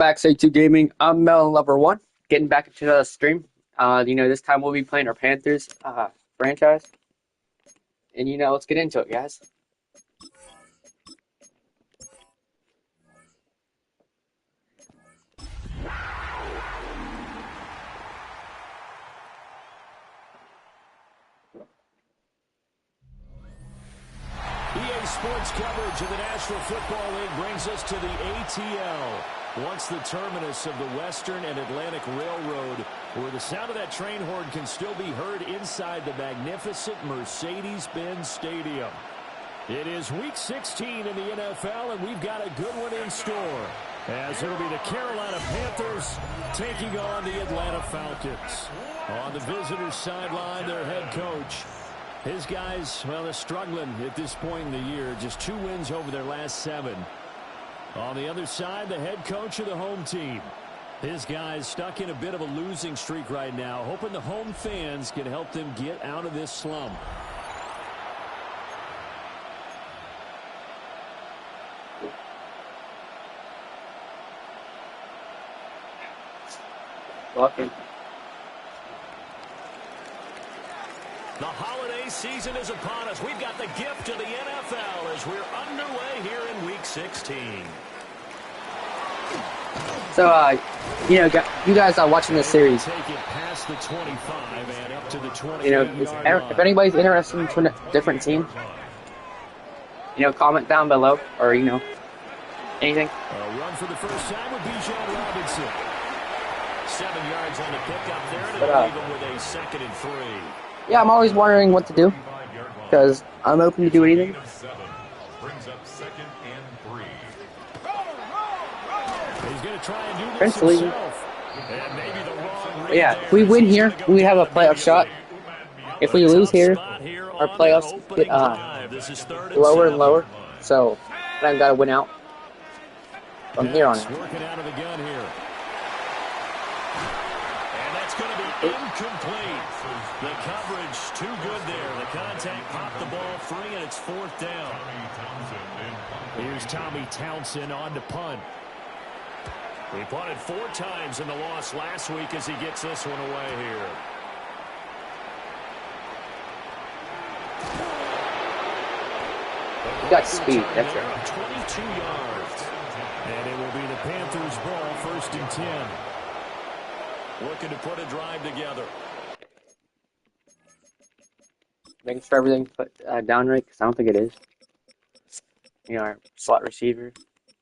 Backstage 2 Gaming. I'm Melon Lover 1, getting back into the stream. This time we'll be playing our Panthers franchise. And, let's get into it, guys. EA Sports coverage of the National Football League brings us to the ATL. Once the terminus of the Western and Atlantic Railroad, where the sound of that train horn can still be heard inside the magnificent Mercedes-Benz Stadium. It is Week 16 in the NFL, and we've got a good one in store, as it'll be the Carolina Panthers taking on the Atlanta Falcons. On the visitors' sideline, their head coach. His guys, well, they're struggling at this point in the year. Just 2 wins over their last 7. On the other side, the head coach of the home team. His guys stuck in a bit of a losing streak right now, hoping the home fans can help them get out of this slump. Welcome. The holiday season is upon us. We've got the gift of the NFL as we're underway here in Week 16. So, you guys are watching this series. Take it past the 25 and up to the 20. If anybody's interested in a different team, comment down below, or, anything. A run for the first time with Bijan Robinson. 7 yards on the pickup there, and it'll leave him with a 2nd and 3. Yeah, I'm always wondering what to do, because I'm open to do anything. He's going to try and do this Eventually. himself. And maybe the wrong read Yeah, there. if we win here, we have a playoff shot. If we lose here, our playoffs get lower and lower. So, I've got to win out from here on out. Working out of the gun here. And that's going to be incomplete. The coverage too good there. The contact popped the ball free, and it's 4th down. Here's Tommy Townsend on to punt. He punted 4 times in the loss last week as he gets this one away here. You got speed, that's right. 22 yards. And it will be the Panthers' ball, 1st and 10. Looking to put a drive together. Making sure everything's put down right, because I don't think it is. Our slot receiver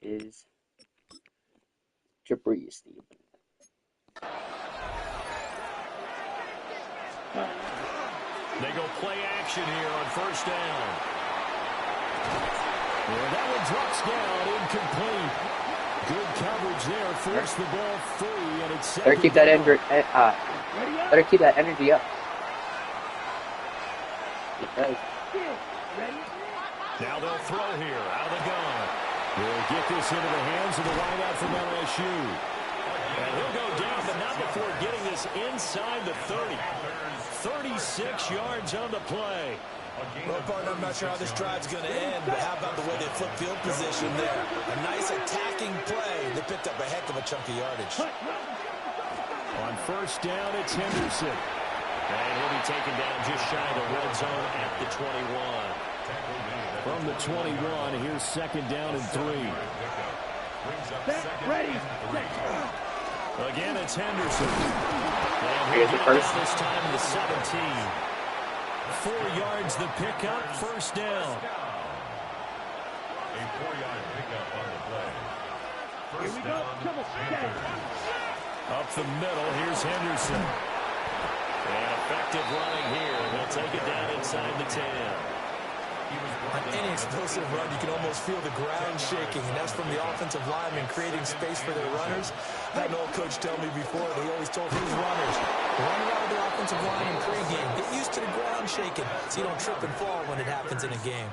is Jabri Steve. They go play action here on 1st down. And that one drops down, incomplete. Good coverage there, force the ball free, and it's Better keep that energy up. Okay. Now they'll throw here, out of the gun. They'll get this into the hands of the wideout from LSU. And he'll go down, but not before getting this inside the 30. 36 yards on the play. Well, partner, I'm not sure how this drive's going to end, but how about the way they flip field position there? A nice attacking play. They picked up a heck of a chunk of yardage. On 1st down, it's Henderson. And he'll be taken down just shy of the red zone at the 21. From the 21, here's 2nd down and 3. Ready. Again, it's Henderson. And Here's the first. this time in the 17. 4 yards the pickup, 1st down. A 4-yard pickup on the play. First down. Up the middle, here's Henderson. And effective running here. They'll take it down inside the 10. On any explosive run, you can almost feel the ground shaking, and that's from the offensive linemen creating space for their runners. I had an old coach tell me before, they always told his runners, run around the offensive line in pregame. Get used to the ground shaking so you don't trip and fall when it happens in a game.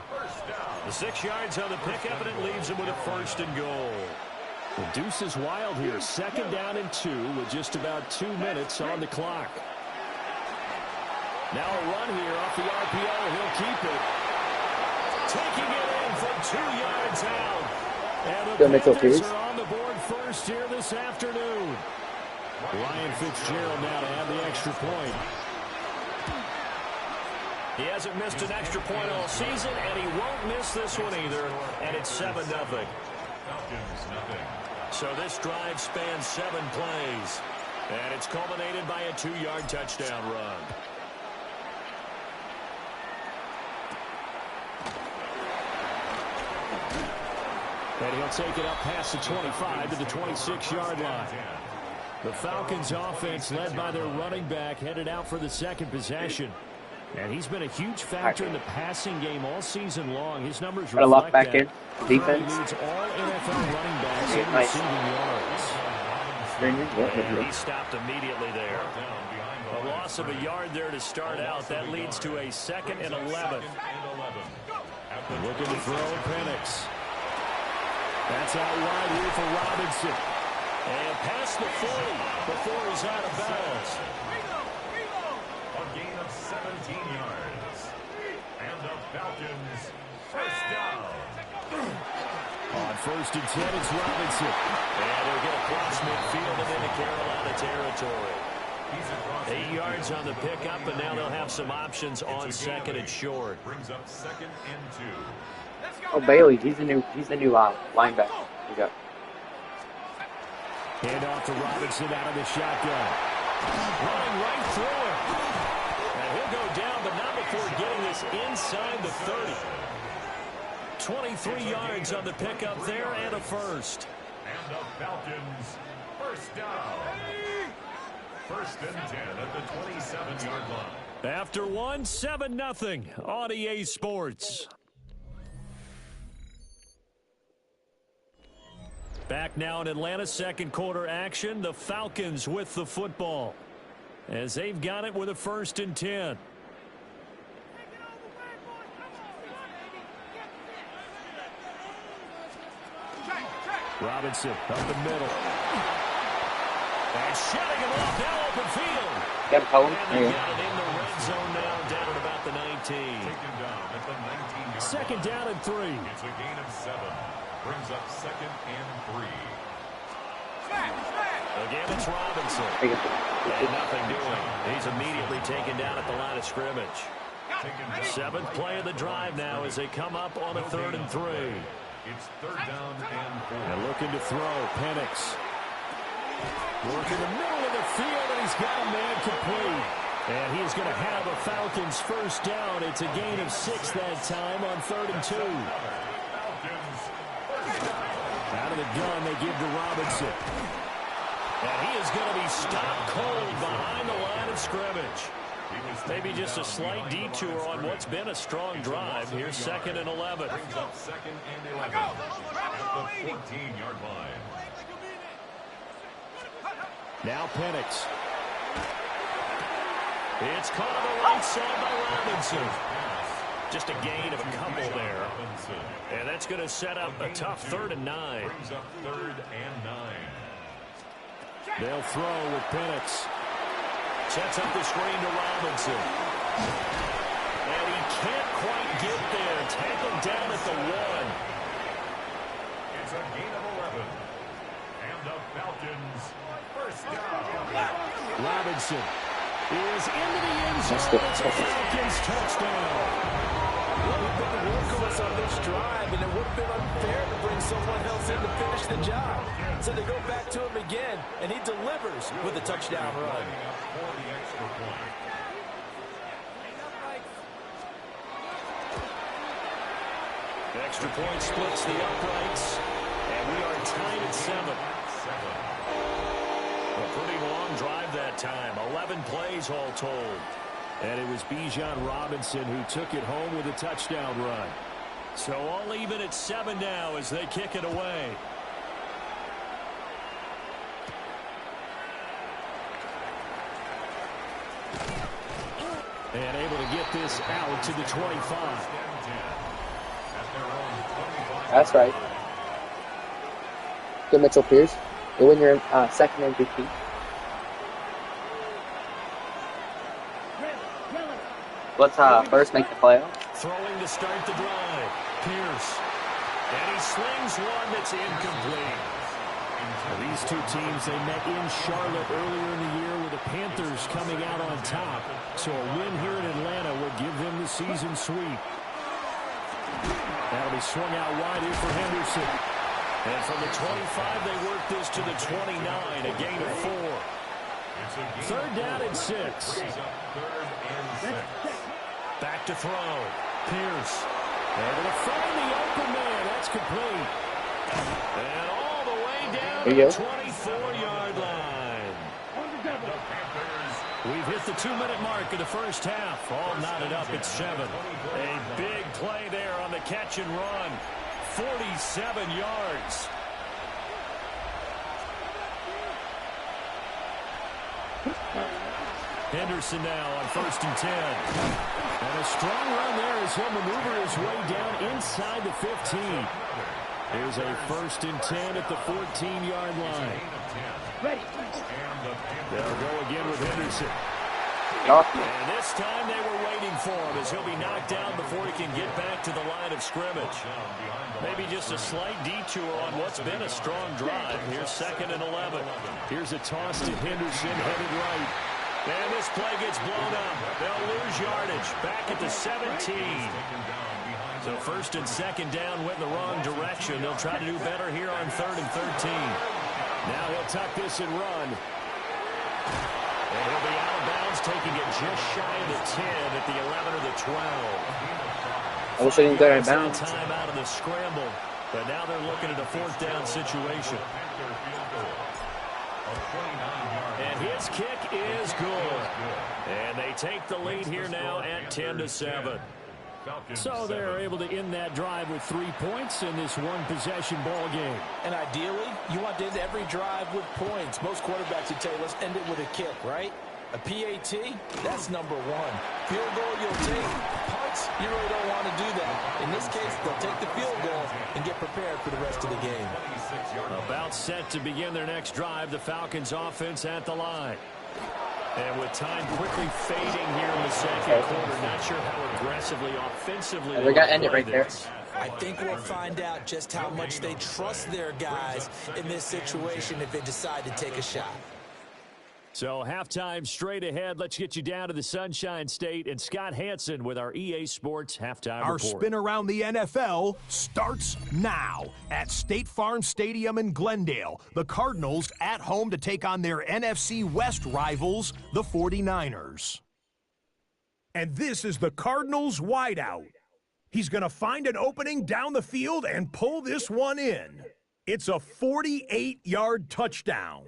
The 6 yards on the pickup, and it leaves them with a 1st and goal. The deuce is wild here. 2nd down and 2 with just about 2 minutes on the clock. Now a run here off the RPO. He'll keep it. Taking it in from 2 yards out. And Good the Mitchell Panthers Pierce. are on the board first here this afternoon. Ryan Fitzgerald now to have the extra point. He hasn't missed an extra point all season, and he won't miss this one either. And it's 7-0. So this drive spans 7 plays. And it's culminated by a 2-yard touchdown run. And he'll take it up past the 25 to the 26-yard line. The Falcons offense led by their running back headed out for the second possession. And he's been a huge factor in the passing game all season long. His numbers Got a lock reflect back that. in. Defense. He leads all NFL running backs in Nice. receiving yards. And he stopped immediately there. A loss of a yard there to start out. That leads to a 2nd and 11. Looking to throw Penix. That's out wide here for Robinson. And past the 40 before he's out of bounds. A gain of 17 yards. And the Falcons first down. On 1st and 10, it's Robinson. And he'll get across midfield and into Carolina territory. 8 yards on the pickup, and now they'll have some options on 2nd and short. Brings up 2nd and 2. Oh, Bailey, he's the new linebacker. We got. Hand off to Robinson out of the shotgun. Running right through him. And he'll go down, but not before getting this inside the 30. 23 yards on the pickup there and a first. And the Falcons first down. 1st and 10 at the 27-yard line. After 1, 7-0 on EA Sports. Back now in Atlanta, second quarter action. The Falcons with the football as they've got it with a 1st and 10. Robinson up the middle. And shutting him off now open field. Got a Cohen? And they got it in the red zone now down at about the 19. Taken down at the 19-yard Second line. down and 3. It's a gain of 7. Brings up 2nd and 3. Again, it's Robinson. And nothing doing. He's immediately taken down at the line of scrimmage. Taken down. 7th play of the drive now as they come up on a 3rd and 3. It's 3rd down and 4. And looking to throw, Penix. Working the middle of the field, and he's got a man complete. And he's going to have a Falcons first down. It's a gain of 6 that time on 3rd and 2. Out of the gun, they give to Robinson. And he is going to be stopped cold behind the line of scrimmage. Maybe just a slight detour on what's been a strong drive. Here's 2nd and 11. Brings up 2nd and 11 at the 14-yard line. Now Penix. It's caught on the right side by Robinson. Just a gain of a couple there. And that's going to set up a tough 3rd and 9. Brings up 3rd and 9. They'll throw with Penix. Sets up the screen to Robinson. And he can't quite get there. Tackled down at the 1. It's a gain of 11. And the Falcons first down. Robinson is into the end zone. It's a Falcons touchdown. Well, we've been workhorse on this drive, and it would have been unfair to bring someone else in to finish the job. So they go back to him again, and he delivers with a touchdown run. For the extra point. The extra point splits the uprights, and we are tied at 7. A pretty long drive that time, 11 plays all told. And it was Bijan Robinson who took it home with a touchdown run. So all even at 7 now as they kick it away. And able to get this out to the 25. That's right. Good Mitchell Pierce. You win your 2nd MVP. Let's first make the playoffs. Throwing to start the drive. Pierce. And he slings one that's incomplete. Now, these two teams, they met in Charlotte earlier in the year with the Panthers coming out on top. So a win here in Atlanta would give them the season sweep. That'll be swung out wide here for Henderson. And from the 25, they work this to the 29, a gain of 4. Third down and 6. Back to throw. Pierce. Able to find the open man. That's complete. And all the way down to the 24-yard line. We've hit the 2-minute mark of the first half. All knotted up at 7. A big play there on the catch and run. 47 yards. Henderson now on 1st and 10. And a strong run there as he'll maneuver his way down inside the 15. Here's a 1st and 10 at the 14-yard line. They'll go again with Henderson. And this time they were waiting for him as he'll be knocked down before he can get back to the line of scrimmage. Maybe just a slight detour on what's been a strong drive. Here's 2nd and 11. Here's a toss to Henderson, headed right. And this play gets blown up. They'll lose yardage. Back at the 17. So 1st and 2nd down went in the wrong direction. They'll try to do better here on 3rd and 13. Now he'll tuck this and run. And he'll be out of bounds, taking it just shy of the 10 at the 11 or the 12. I wish I didn't go out of bounds. Time out of the scramble, but now they're looking at a 4th down situation. And his kick is good. And they take the lead here now at 10-7. So they're able to end that drive with 3 points in this one-possession ball game. And ideally, you want to end every drive with points. Most quarterbacks would tell you, let's end it with a kick, right? A PAT, that's number 1. Field goal, you'll take. Punts, you really don't want to do that. In this case, they'll take the field goal and get prepared for the rest of the game. About set to begin their next drive, the Falcons offense at the line. And with time quickly fading here in the 2nd quarter, not sure how aggressively, offensively we got to end it right there. I think we'll find out just how much they trust their guys in this situation if they decide to take a shot. So halftime straight ahead. Let's get you down to the Sunshine State and Scott Hansen with our EA Sports halftime report. Our spin around the NFL starts now at State Farm Stadium in Glendale. The Cardinals at home to take on their NFC West rivals, the 49ers. And this is the Cardinals wideout. He's going to find an opening down the field and pull this one in. It's a 48-yard touchdown.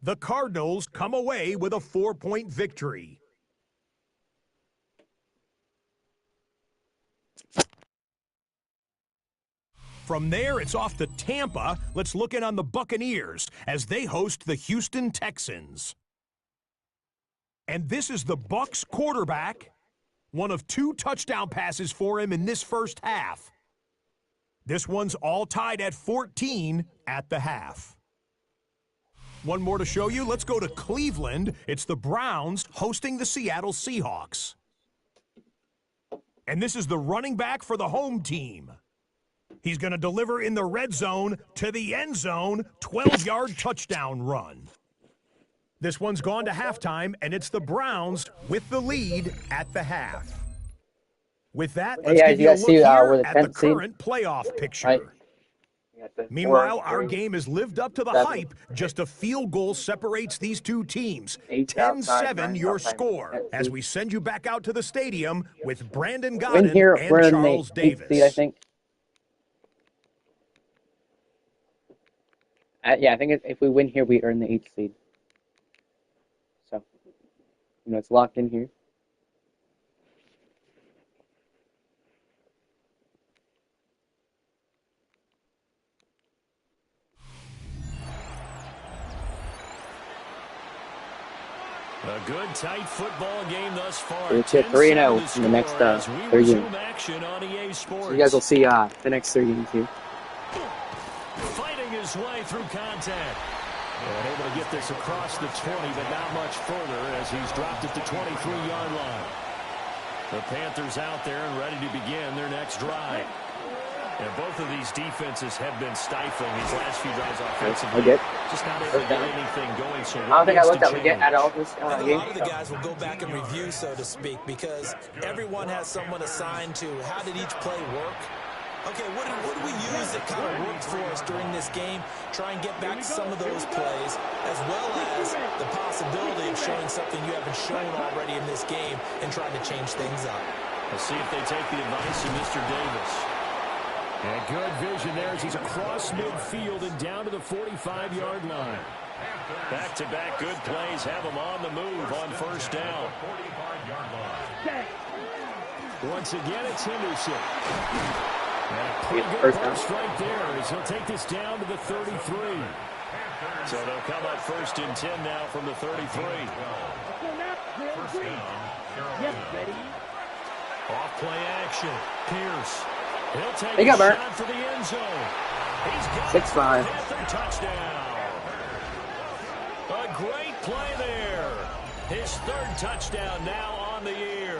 The Cardinals come away with a 4-point victory. From there, it's off to Tampa. Let's look in on the Buccaneers as they host the Houston Texans. And this is the Bucs quarterback. One of 2 touchdown passes for him in this first half. This one's all tied at 14 at the half. One more to show you. Let's go to Cleveland. It's the Browns hosting the Seattle Seahawks. And this is the running back for the home team. He's going to deliver in the red zone to the end zone, 12-yard touchdown run. This one's gone to halftime, and it's the Browns with the lead at the half. With that, let's give you a look here at the current playoff picture. Right. Meanwhile, our game has lived up to the hype. Just a field goal separates these two teams. 10-7 your score as we send you back out to the stadium with Brandon Godden and Charles Davis. Seed, I think. Yeah, I think if we win here, we earn the 8th seed. So, it's locked in here. A good, tight football game thus far. It's at 3-0 in the next 3 games. So you guys will see the next 3 games here. Fighting his way through contact. And able to get this across the 20, but not much further as he's dropped at the 23-yard line. The Panthers out there and ready to begin their next drive. And both of these defenses have been stifling these last few drives offensively. Just not able to get anything going. So I don't think I looked at Leggett at all this I think a game. lot of the guys will go back and review, so to speak, because everyone has someone assigned to how did each play work. Okay, what do we use that kind of worked for us during this game? Try and get back to some of those plays, as well as the possibility of showing something you haven't shown already in this game and trying to change things up. We'll see if they take the advice of Mr. Davis. And good vision there as he's across midfield and down to the 45-yard line. Back-to-back good plays have him on the move on first down. Once again, it's Henderson. And a pretty good burst right there as he'll take this down to the 33. So they'll come up first and 10 now from the 33. Off play action. Pierce. He'll take a shot for the end zone. He's got 6-5. Panther touchdown. A great play there. His third touchdown now on the year.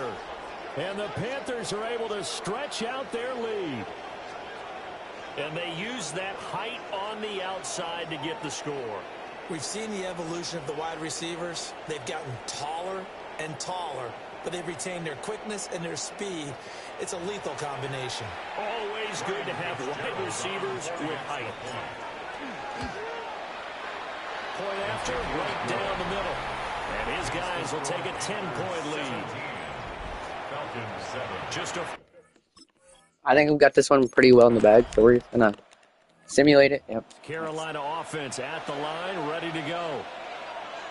And the Panthers are able to stretch out their lead. And they use that height on the outside to get the score. We've seen the evolution of the wide receivers. They've gotten taller and taller, but they've retained their quickness and their speed. It's a lethal combination. Always good to have wide receivers with height. Point after, right down the middle. And his guys will take a 10-point lead. I think we got this one pretty well in the bag, so we're gonna simulate it. Yep. Carolina offense at the line, ready to go.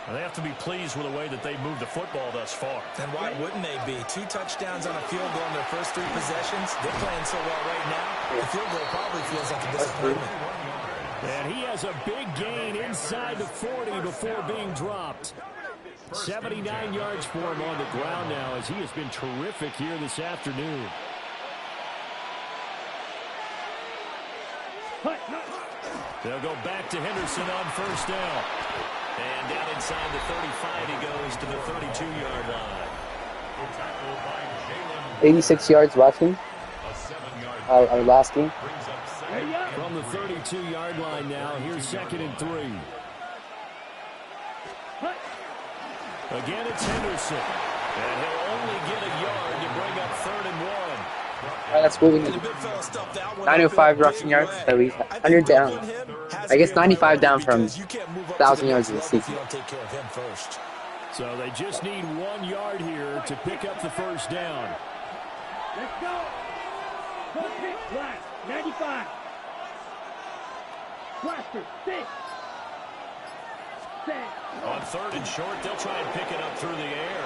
And they have to be pleased with the way that they've moved the football thus far. And why wouldn't they be? 2 touchdowns on a field goal in their first 3 possessions. They're playing so well right now. The field goal probably feels like a disappointment. And he has a big gain inside the 40 before being dropped. 79 yards for him on the ground now as he has been terrific here this afternoon. They'll go back to Henderson on first down. And down inside the 35 he goes to the 32-yard line. 86 yards rushing. Our last game. From the 32-yard line now, here's 2nd and 3. Again, it's Henderson. And he'll only get a yard to bring up 3rd and 1. Alright, that's what we need. 905 rushing yards, so he's 100 down. I guess 95 down from 1,000 yards of the season. So they just need 1 yard here to pick up the first down. Let's go. 95. Blaster, 6. On 3rd and short, they'll try and pick it up through the air.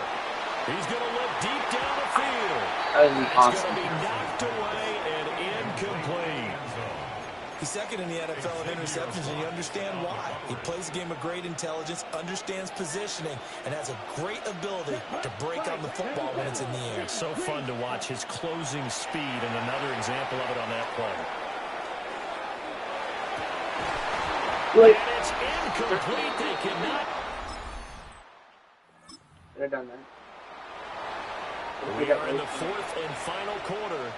He's going to look deep down the field. That was It's going to be knocked away and incomplete. He's 2nd in the NFL in interceptions, and you understand why. He plays a game of great intelligence, understands positioning, and has a great ability to break on the football when it's in the air. It's so fun to watch his closing speed, and another example of it on that play. And it's incomplete. They cannot. They're done that. We are in the 4th and final quarter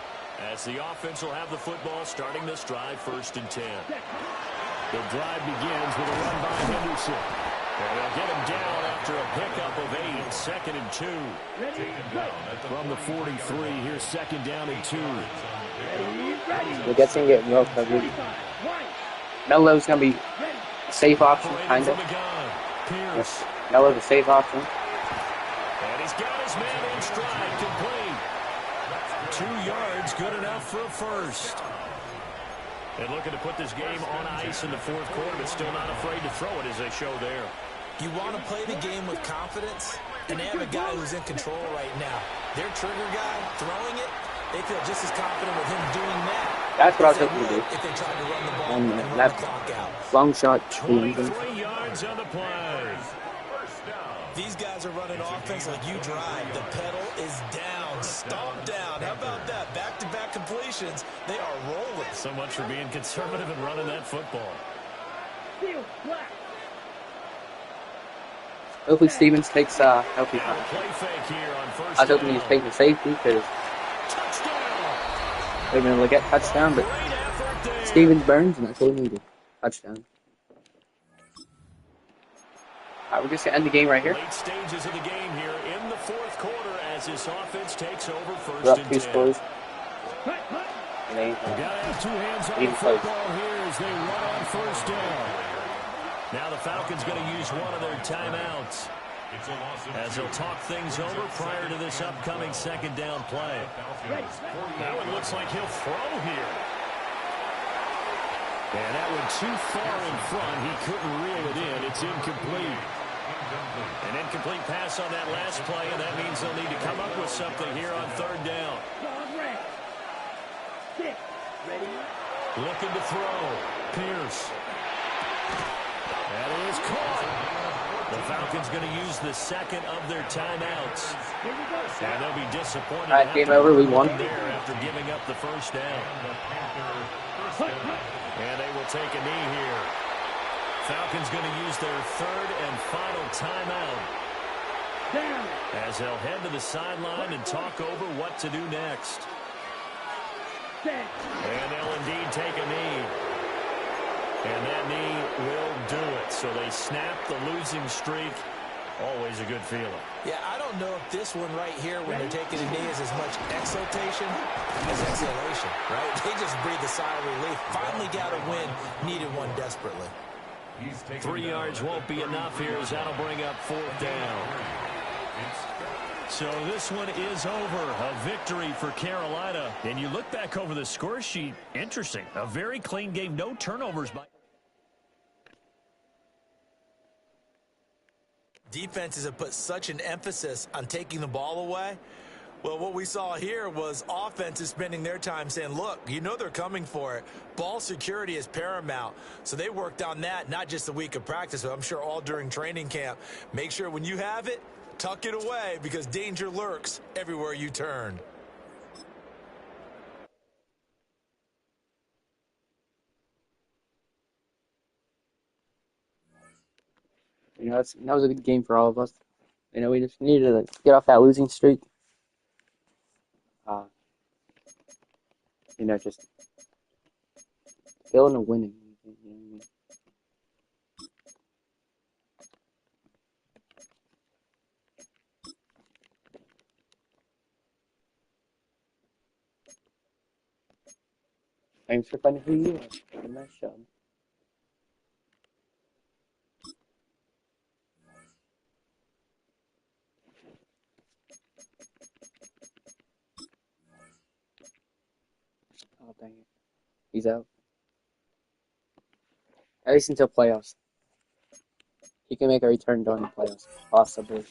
as the offense will have the football starting this drive 1st and 10. The drive begins with a run by Henderson. And they'll get him down after a pickup of 8. 2nd and 2. From the 43, here's 2nd down and 2. We'll get some get real coverage. Melo's gonna be a safe option, kind of. Pierce. Melo's a safe option. And he's got his man in stride, complete. 2 yards, good enough for a first. And looking to put this game on ice in the 4th quarter, but still not afraid to throw it as they show there. You want to play the game with confidence, and they have a guy who's in control right now. Their trigger guy throwing it, they feel just as confident with him doing that. That's what I was hoping to do. If they tried to run the ball and run the clock out. Long shot. 23 yards on the play. These guys are running offense like you drive. The pedal is down, stomp down. How about that? Back-to-back completions. They are rolling. So much for being conservative and running that football. Hopefully Stevens takes healthy time. Play fake here on first I was hoping he was taking safety because they're going to look at touchdown, but Great Stevens Burns, and that's all we needed. Touchdown. All right, we're just gonna end the game right here. Late stages of the game here in the fourth quarter as this offense takes over We're first up and 2 10. scores. And they, You gotta have two hands on Even the close. football here as they run on first down. Now the Falcons going to use one of their timeouts as they'll talk things over prior to this upcoming second down play. That one looks like he'll throw here. And that one too far in front. He couldn't reel it in. It's incomplete. An incomplete pass on that last play, and that means they'll need to come up with something here on third down. Looking to throw. Pierce. That is caught. The Falcons going to use the second of their timeouts. And they'll be disappointed. All right, game over. We won. There after giving up the first down. And they will take a knee here. Falcons going to use their third and final timeout as they'll head to the sideline and talk over what to do next. And they'll indeed take a knee. And that knee will do it. So they snap the losing streak. Always a good feeling. Yeah, I don't know if this one right here, when they're taking a knee, is as much exultation as exhalation, right? They just breathe a sigh of relief. Finally got a win. Needed one desperately. 3 yards won't be enough here as that'll bring up fourth down. So this one is over. A victory for Carolina. And you look back over the score sheet. Interesting. A very clean game. No turnovers by... Defenses have put such an emphasis on taking the ball away. Well, what we saw here was offenses spending their time saying, look, you know they're coming for it. Ball security is paramount. So they worked on that, not just a week of practice, but I'm sure all during training camp. Make sure when you have it, tuck it away because danger lurks everywhere you turn. you know, that was a good game for all of us. You know, we just needed to get off that losing streak. You know, just feeling a winning. You know what I mean? Thanks for finding who you are. Nice job. Oh, dang it. He's out. At least until playoffs. He can make a return during the playoffs. Possibly.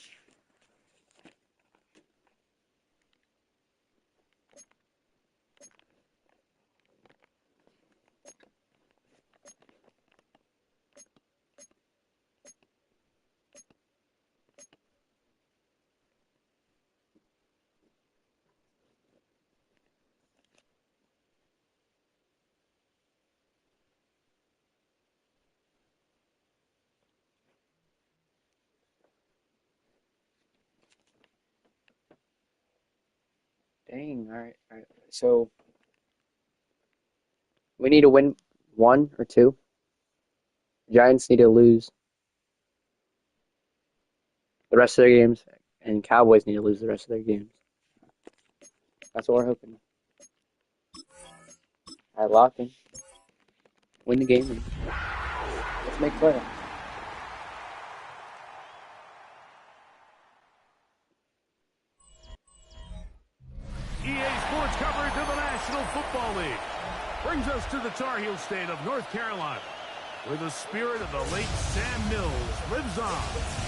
Dang, alright. So, we need to win 1 or 2. Giants need to lose the rest of their games, and Cowboys need to lose the rest of their games. That's what we're hoping. Alright, lock in. Win the game, and let's make playoffs. EA Sports coverage of the National Football League brings us to the Tar Heel state of North Carolina, where the spirit of the late Sam Mills lives on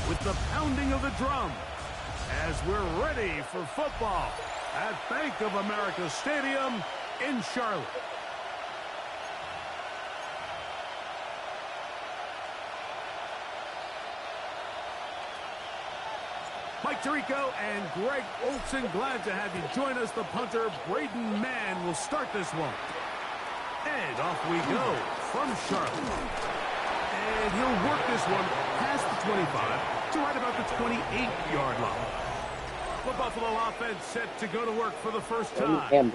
with the pounding of the drum as we're ready for football at Bank of America Stadium in Charlotte. Mike Tirico and Greg Olson, glad to have you join us. The punter, Braden Mann, will start this one. And off we go from Charlotte. And he'll work this one past the 25 to right about the 28-yard line. The Buffalo offense set to go to work for the first time.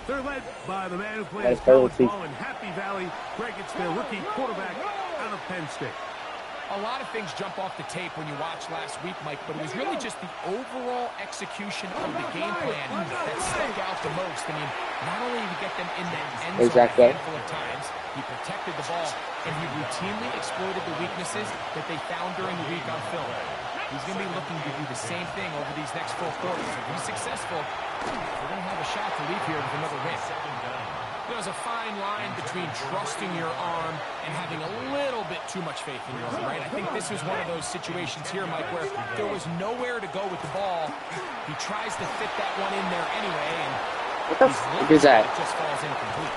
They're led by the man who That plays is terrible college ball in Happy Valley. Greg, it's their rookie quarterback out of Penn State. A lot of things jump off the tape when you watch last week, Mike, but it was really just the overall execution of the game plan that stuck out the most. I mean, not only did he get them in that end zone a handful of times, he protected the ball, and he routinely exploited the weaknesses that they found during the week on film. He's going to be looking to do the same thing over these next 4 quarters. If he's successful, we're going to have a shot to leave here with another win. There's a fine line between trusting your arm and having a little bit too much faith in your arm, right? I think this was one of those situations here, Mike, where there was nowhere to go with the ball. He tries to fit that one in there anyway, and what the fuck is that? It just falls incomplete.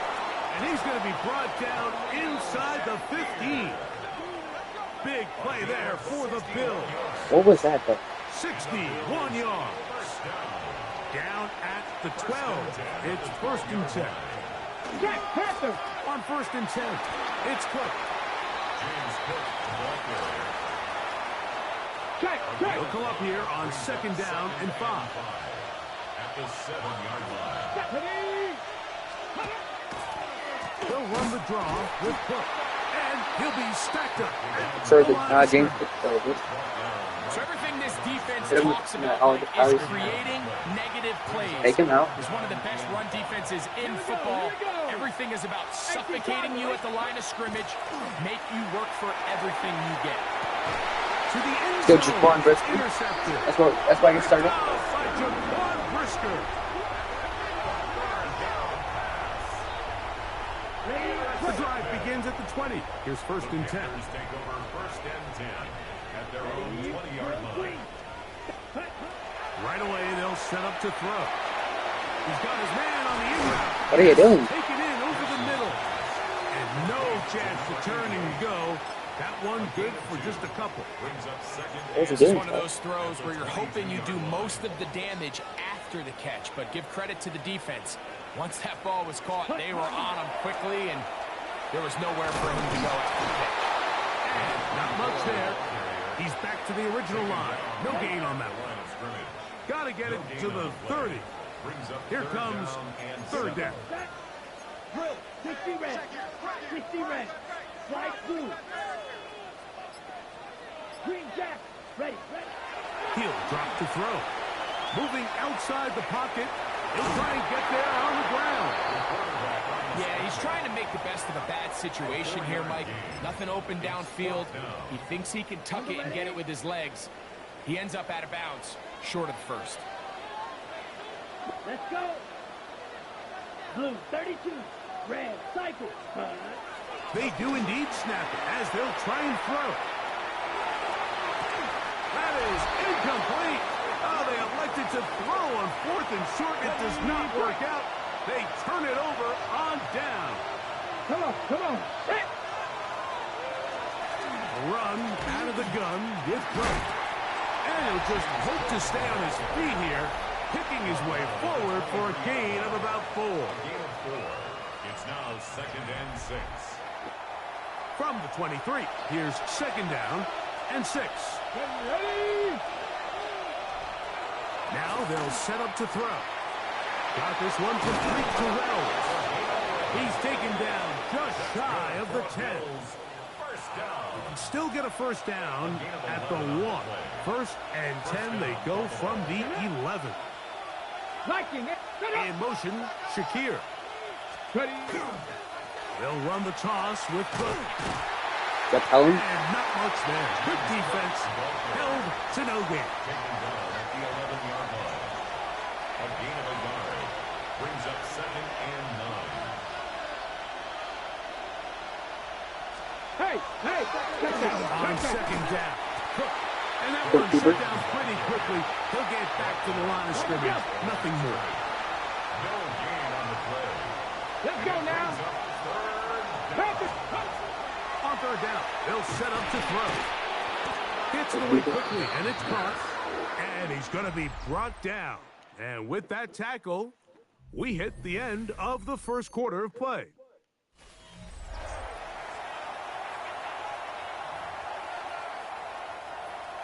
And he's going to be brought down inside the 15. Big play there for the Bills. What was that, though? 61 yards. Down at the 12. It's 1st and 10. Jack Panthers. On 1st and 10, it's Cook. He'll come up here on 2nd down and 5. At the 7-yard line. He'll run the draw with Cook. And he'll be stacked up. Sorry, James. So everything this defense Hit him, talks about all Mike, the is powers. creating negative plays. Take him out. It's one of the best run defenses in football. Everything is about suffocating you at the line of scrimmage, make you work for everything you get. To the end Still zone. Jaquan Brisker. Intercepted. That's why I get started. By Jaquan Brisker. The drive begins at the 20. Here's 1st and 10. Take over 1st and 10 at their own 20-yard line. Right away, they'll set up to throw. He's got his man on the in route. What are you doing? Taken in over the middle. And no chance to turn and go. That one good for just a couple. Brings up 2nd What's he This is doing? one of those throws where you're hoping you do most of the damage after the catch, but give credit to the defense. Once that ball was caught, they were on him quickly, and there was nowhere for him to go after the catch. Not much there. He's back to the original line. No gain on that one. Got to get it to the 30. Here comes 3rd down. Drill. 60 red. 60 red. Slide through. Green Jack. Ready. He'll drop to throw. Moving outside the pocket. He'll try and get there on the ground. Yeah, he's trying to make the best of a bad situation here, Mike. Nothing open downfield. He thinks he can tuck it and get it with his legs. He ends up out of bounds, short of the 1st. Let's go. Blue 32. Red cycle. They do indeed snap it as they'll try and throw. That is incomplete. Oh, they elected to throw on 4th and short. It does not work out. They turn it over on down. Come on. Run out of the gun with Cook. And he'll just hope to stay on his feet here, picking his way forward for a gain of about 4. Gain of 4. It's now 2nd and 6. From the 23, here's 2nd down and 6. Ready. Now they'll set up to throw. Got this one complete to Reynolds. He's taken down just shy of the 10. Still get a 1st down at the 1. 1st and 10, they go from the 11. Liking it. In motion, Shakir. Ready. They'll run the toss with Cook. That Helen? And not much there. Good defense. Held to no gain. Taken down at the 11-yard line. A gain of a yard. Brings up 2nd and 9. Hey. On 2nd down. Cook. And that one shut down pretty quickly. He'll get back to the line of scrimmage. Nothing more. No gain on the play. Let's go now. Panthers. On 3rd down, they'll set up to throw. Gets it away quickly, and it's caught. And he's going to be brought down. And with that tackle, we hit the end of the 1st quarter of play.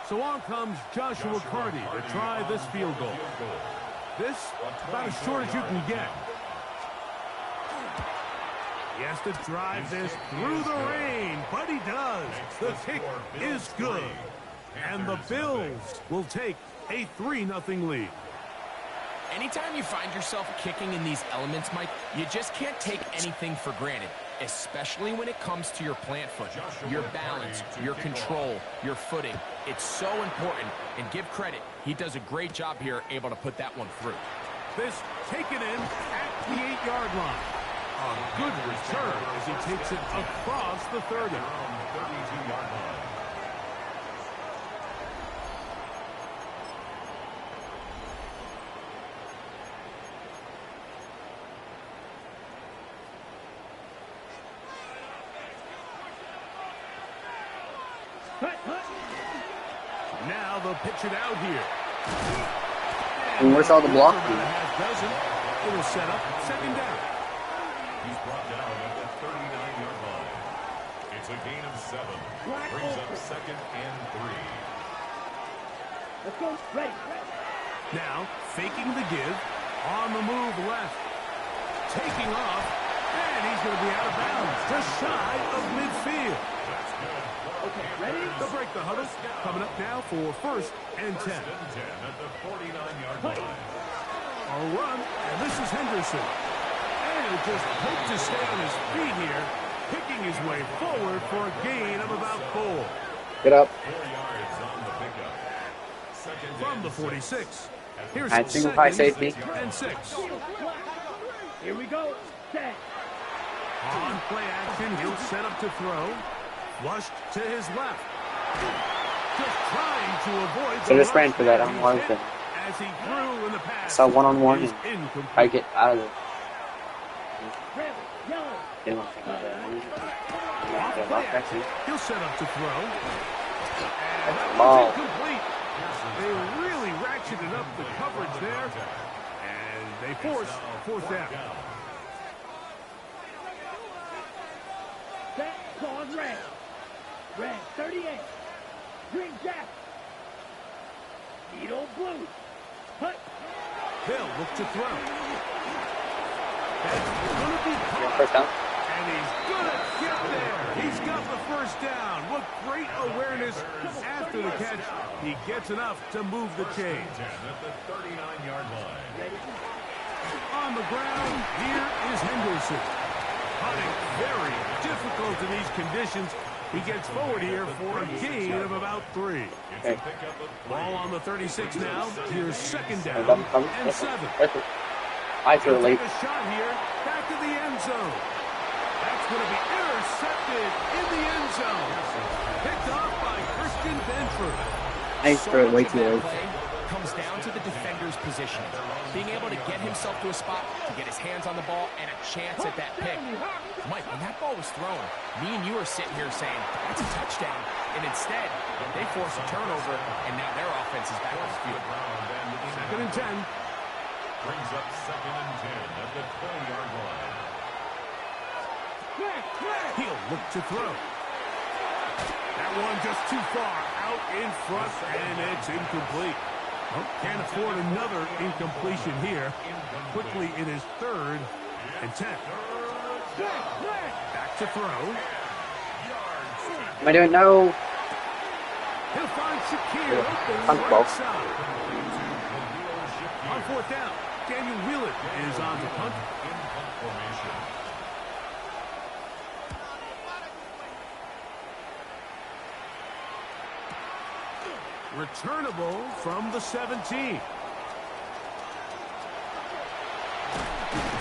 So on comes Joshua Carty to try this field goal. This, about as short as you can get. He has to drive this through the rain, but he does. The kick is good. And the Bills will take a 3-0 lead. Anytime you find yourself kicking in these elements, Mike, you just can't take anything for granted, especially when it comes to your plant foot, your balance, your control, your footing. It's so important, and give credit. He does a great job here, able to put that one through. This taken in at the 8-yard line. A good return as he takes it across the 30. 32-yard line. Now they'll pitch it out here. And where's all the blocking? It'll set up second down. He's brought down at the 39-yard line. It's a gain of 7. Brings up second and 3. Let's go. Ready. Now, faking the give. On the move left. Taking off. And he's going to be out of bounds. Just shy of midfield. Okay, ready? They'll break the huddle. Coming up now for first and 10. First and 10 at the 49-yard line. A run, and this is Henderson. And just hope to stay on his feet here, picking his way forward for a gain of about 4. Get up. 4 yards on the pickup. Second From and the 46. Here's And single high safety. and 6. Here we go. Set. On play action, he'll set up to throw. Flushed to his left. Just trying to avoid So the just ran rush for that. that I'm he one hit of as he threw in the pass. Saw one-on-one is and incomplete. I get out of it. Red. Yellow. Didn't want to think Off about play that. action, he'll set up to throw. And that Ball. one's incomplete. They really ratcheted up the coverage there. And they force fourth down. Set. Claws red. Red. 38. Green jack. Needle blue. Hut. Hill look to throw. That's going to be caught. First down. And he's going to get there. He's got the first down. What great awareness after the catch. He gets enough to move the chains. 10 at the 39-yard line. On the ground, here is Henderson. Hunting very difficult in these conditions. He gets forward here for a gain of about 3. Okay. Ball on the 36 now. Here's second down and 7. Perfect. I threw it late. Take a shot here. Back to the end zone. That's going to be intercepted in the end zone. Picked off by Christian Benford. I threw it way too late. Play comes down to the defender's position. Being able to get himself to a spot, to get his hands on the ball, and a chance at that pick. Mike, when that ball was thrown, me and you are sitting here saying, that's a touchdown. And instead, they force a turnover, and now their offense is back on the field. Second and 10. Brings up second and 10 at the 20-yard line. He'll look to throw. That one just too far out in front, and it's incomplete. Well, can't afford another incompletion here. Quickly in his third and 10. Back to throw. Am I doing no? He'll find Shakir open Punt right ball. side. On fourth down, Daniel Wheelan is on the punt. Formation. Returnable from the 17.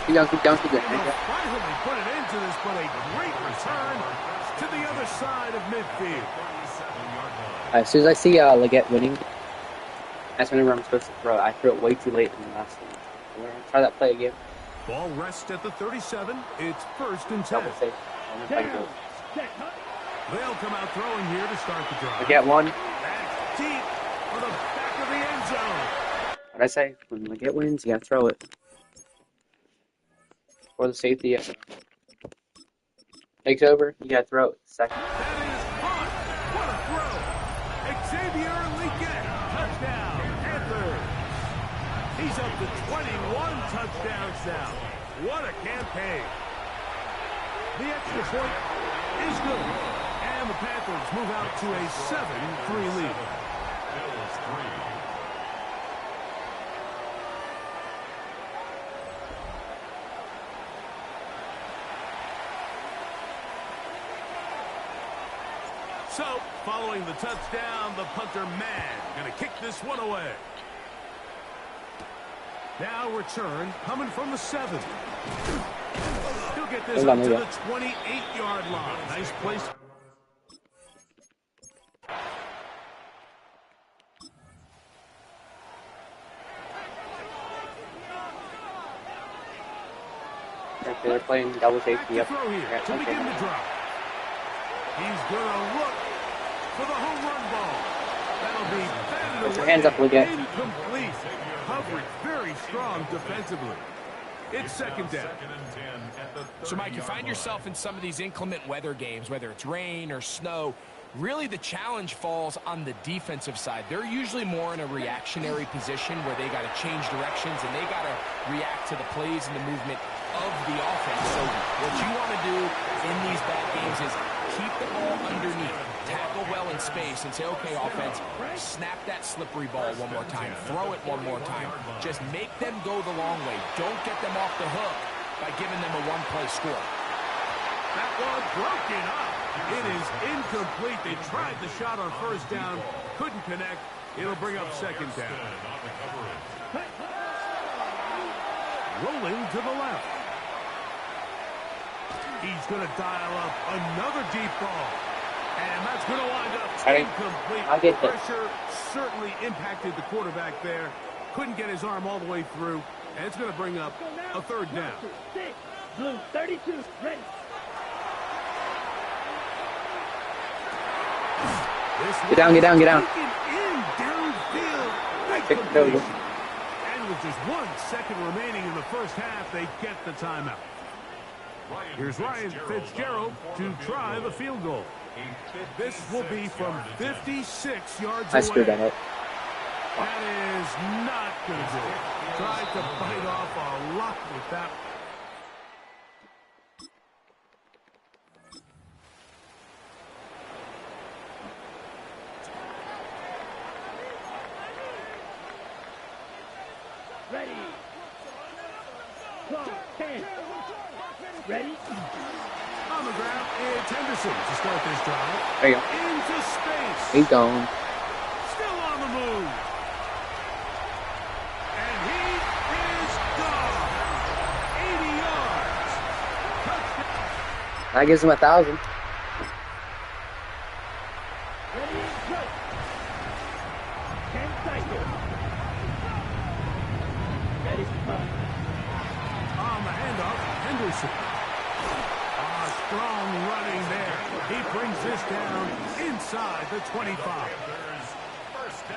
Keep down, keep down, keep down. They'll finally put it into this, but a great return to the other side of midfield. As soon as I see Leggett winning, that's whenever I'm supposed to throw. I threw it way too late in the last one. So we're gonna try that play again. Ball rests at the 37. It's first and 10. Double safe. I'm gonna try to do it. They'll come out throwing here to start the drive. Leggett one. That's deep on the back of the end zone. What'd I say? When Leggett wins, you gotta throw it. For the safety, takes over, you gotta throw it. Second. That is hot. What a throw. Xavier Leggett. Touchdown, Panthers. He's up to 21 touchdowns now. What a campaign. The extra point is good. And the Panthers move out to a 7-3 lead. Bills 3. So, following the touchdown, the punter man going to kick this one away. Now return coming from the 7. He'll get this up to the 28-yard line. Nice place. They're playing double safety. Yep. Throw here to begin the drive. He's going to look for the home run ball. That'll be batted Put your away. hands up, Liggett. Incomplete. Coverage very strong defensively. It's second down. So, Mike, you find yourself in some of these inclement weather games, whether it's rain or snow. Really, the challenge falls on the defensive side. They're usually more in a reactionary position where they got to change directions and they got to react to the plays and the movement of the offense. So what you want to do in these bad games is keep the ball underneath, tackle well in space, and say, okay, offense, snap that slippery ball one more time, throw it one more time. Just make them go the long way. Don't get them off the hook by giving them a one-play score. That one broken up. It is incomplete. They tried the shot on first down, couldn't connect. It'll bring up second down. Rolling to the left. He's going to dial up another deep ball. And that's going to wind up incomplete. I'll get it. Pressure certainly impacted the quarterback there. Couldn't get his arm all the way through. And it's going to bring up a third down. Blue 32, ready. Get down, get down, get down. In downfield. Kick the field. And with just 1 second remaining in the first half, they get the timeout. Here's Ryan Fitzgerald to try the field goal. This will be from 56 yards I away. screwed that up. That is not going to do it. Tried to bite off a lot with that. Ready. Clock 10. Ready. On the ground, it's Henderson to start this drive. There you go. Into space. He's gone. Still on the move. And he is gone. 80 yards. Touchdown. That gives him 1,000. Ready. Go. 10 seconds. Ready. On the handoff, Henderson. Strong running there. He brings this down inside the 25.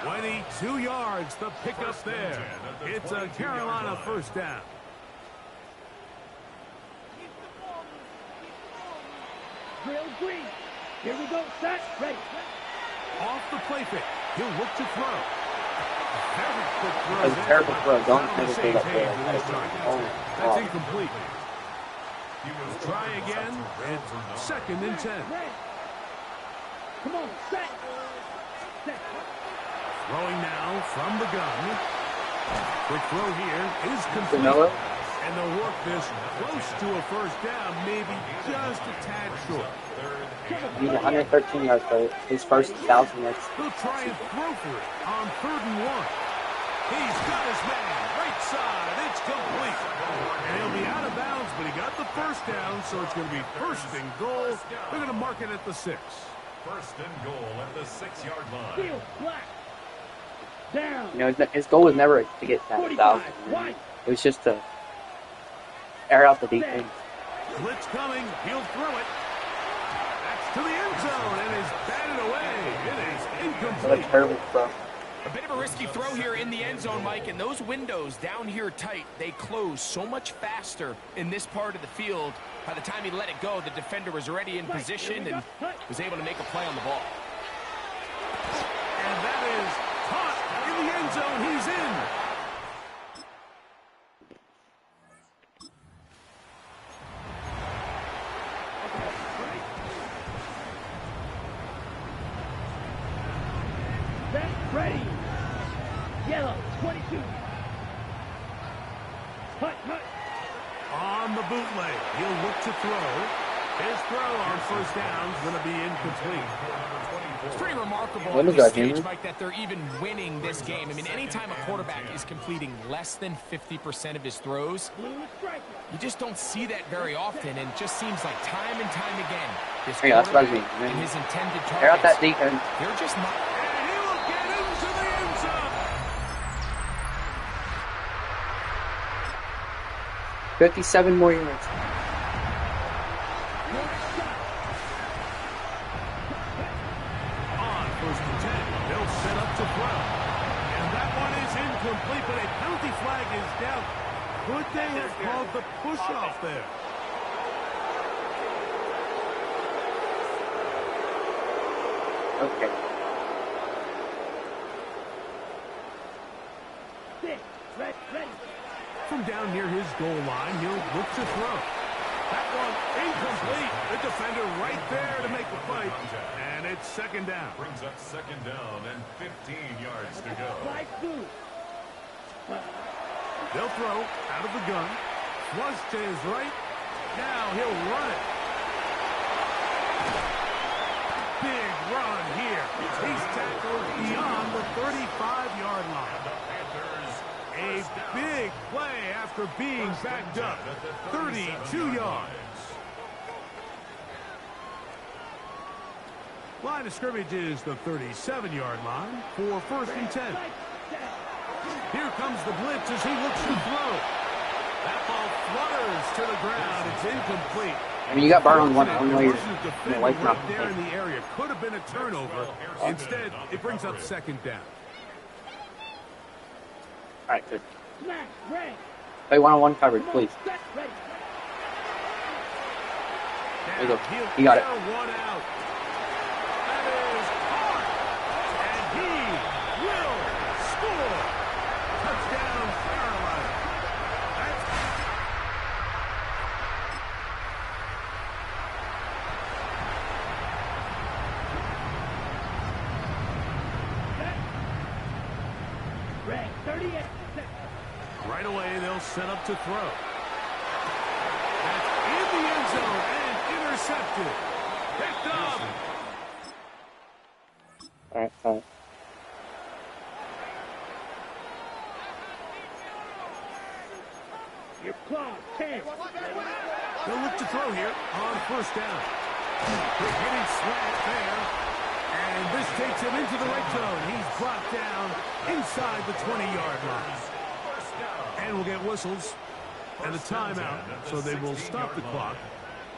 22 yards, the pickup there. It's a Carolina first down. Drill green. Here we go. Set. Ready. Off the play fake. He'll look to throw. Very quick throw. That was a terrible throw. Don't Not on the ever same do that page throw. with his target. Oh, That's wow. incomplete. Try again. It's 2nd and 10. Ready. Come on. Set. Set. Throwing now from the gun. Quick throw here is complete. Vanilla. And they'll work this close to a first down, maybe just a tad short. He's 113 yards for his first 1,000 yards. He'll try and throw for it on 3rd and 1. He's got his man, right side, it's complete. And he'll be out of bounds, but he got the first down, so it's going to be 1st and goal. They're going to mark it at the 6. 1st and goal at the 6-yard line. Field black. Down. You know, his goal was never to get that 1,000. It was just to air out the defense. Blitz coming, he'll throw it. That's to the end zone, and is batted away. It is What incomplete. a terrible throw. A bit of a risky throw here in the end zone, Mike, and those windows down here tight, they close so much faster in this part of the field. By the time he let it go, the defender was already in position and was able to make a play on the ball. And that is caught in the end zone. He's in. Ready. Yellow, 22. Hut, hut. On the bootleg, he'll look to throw. His throw on first down is going to be incomplete. It's pretty remarkable What at was this that, stage, Henry? Mike, that they're even winning this game. I mean, anytime a quarterback is completing less than 50% of his throws, you just don't see that very often, and it just seems like time and time again, this Hey, that's what I quarterback mean. and his intended They're out that targets, defense. they're just not. And he will get into the end zone. 57 more yards. On first and 10, they'll set up to throw. And that one is incomplete, but a penalty flag is down. Could they have called the push-off there? Okay. Six. Ready. From down near his goal line, he'll look to throw. That one incomplete. The defender right there to make the play. And it's second down. Brings up second down and 15 yards to go. Flag blue. They'll throw out of the gun. Flush to his right. Now he'll run it. Big run here. He's tackled beyond the 35-yard line. A big play after being backed up. 32 yards. Line of scrimmage is the 37-yard line for first and 10. Here comes the blitz as he looks to throw. That ball flutters to the ground. It's incomplete. I mean, you got Barr on one way. Right there in the area. Could have been a turnover. Instead, it brings up second down. All right, good. Smack. Ready. Play one-on-one coverage, please. Ready. There you go. You got it. One out. That is hard. And he will score. Touchdown, Carolina. Red. 38. Right away, they'll set up to throw. That's in the end zone and intercepted. Picked up. All right. Your claw. 10. They'll look to throw here on first down. Quick hitting slant there. And this takes him into the red zone. He's brought down inside the 20-yard line. And we'll get whistles and a timeout, so they will stop the clock.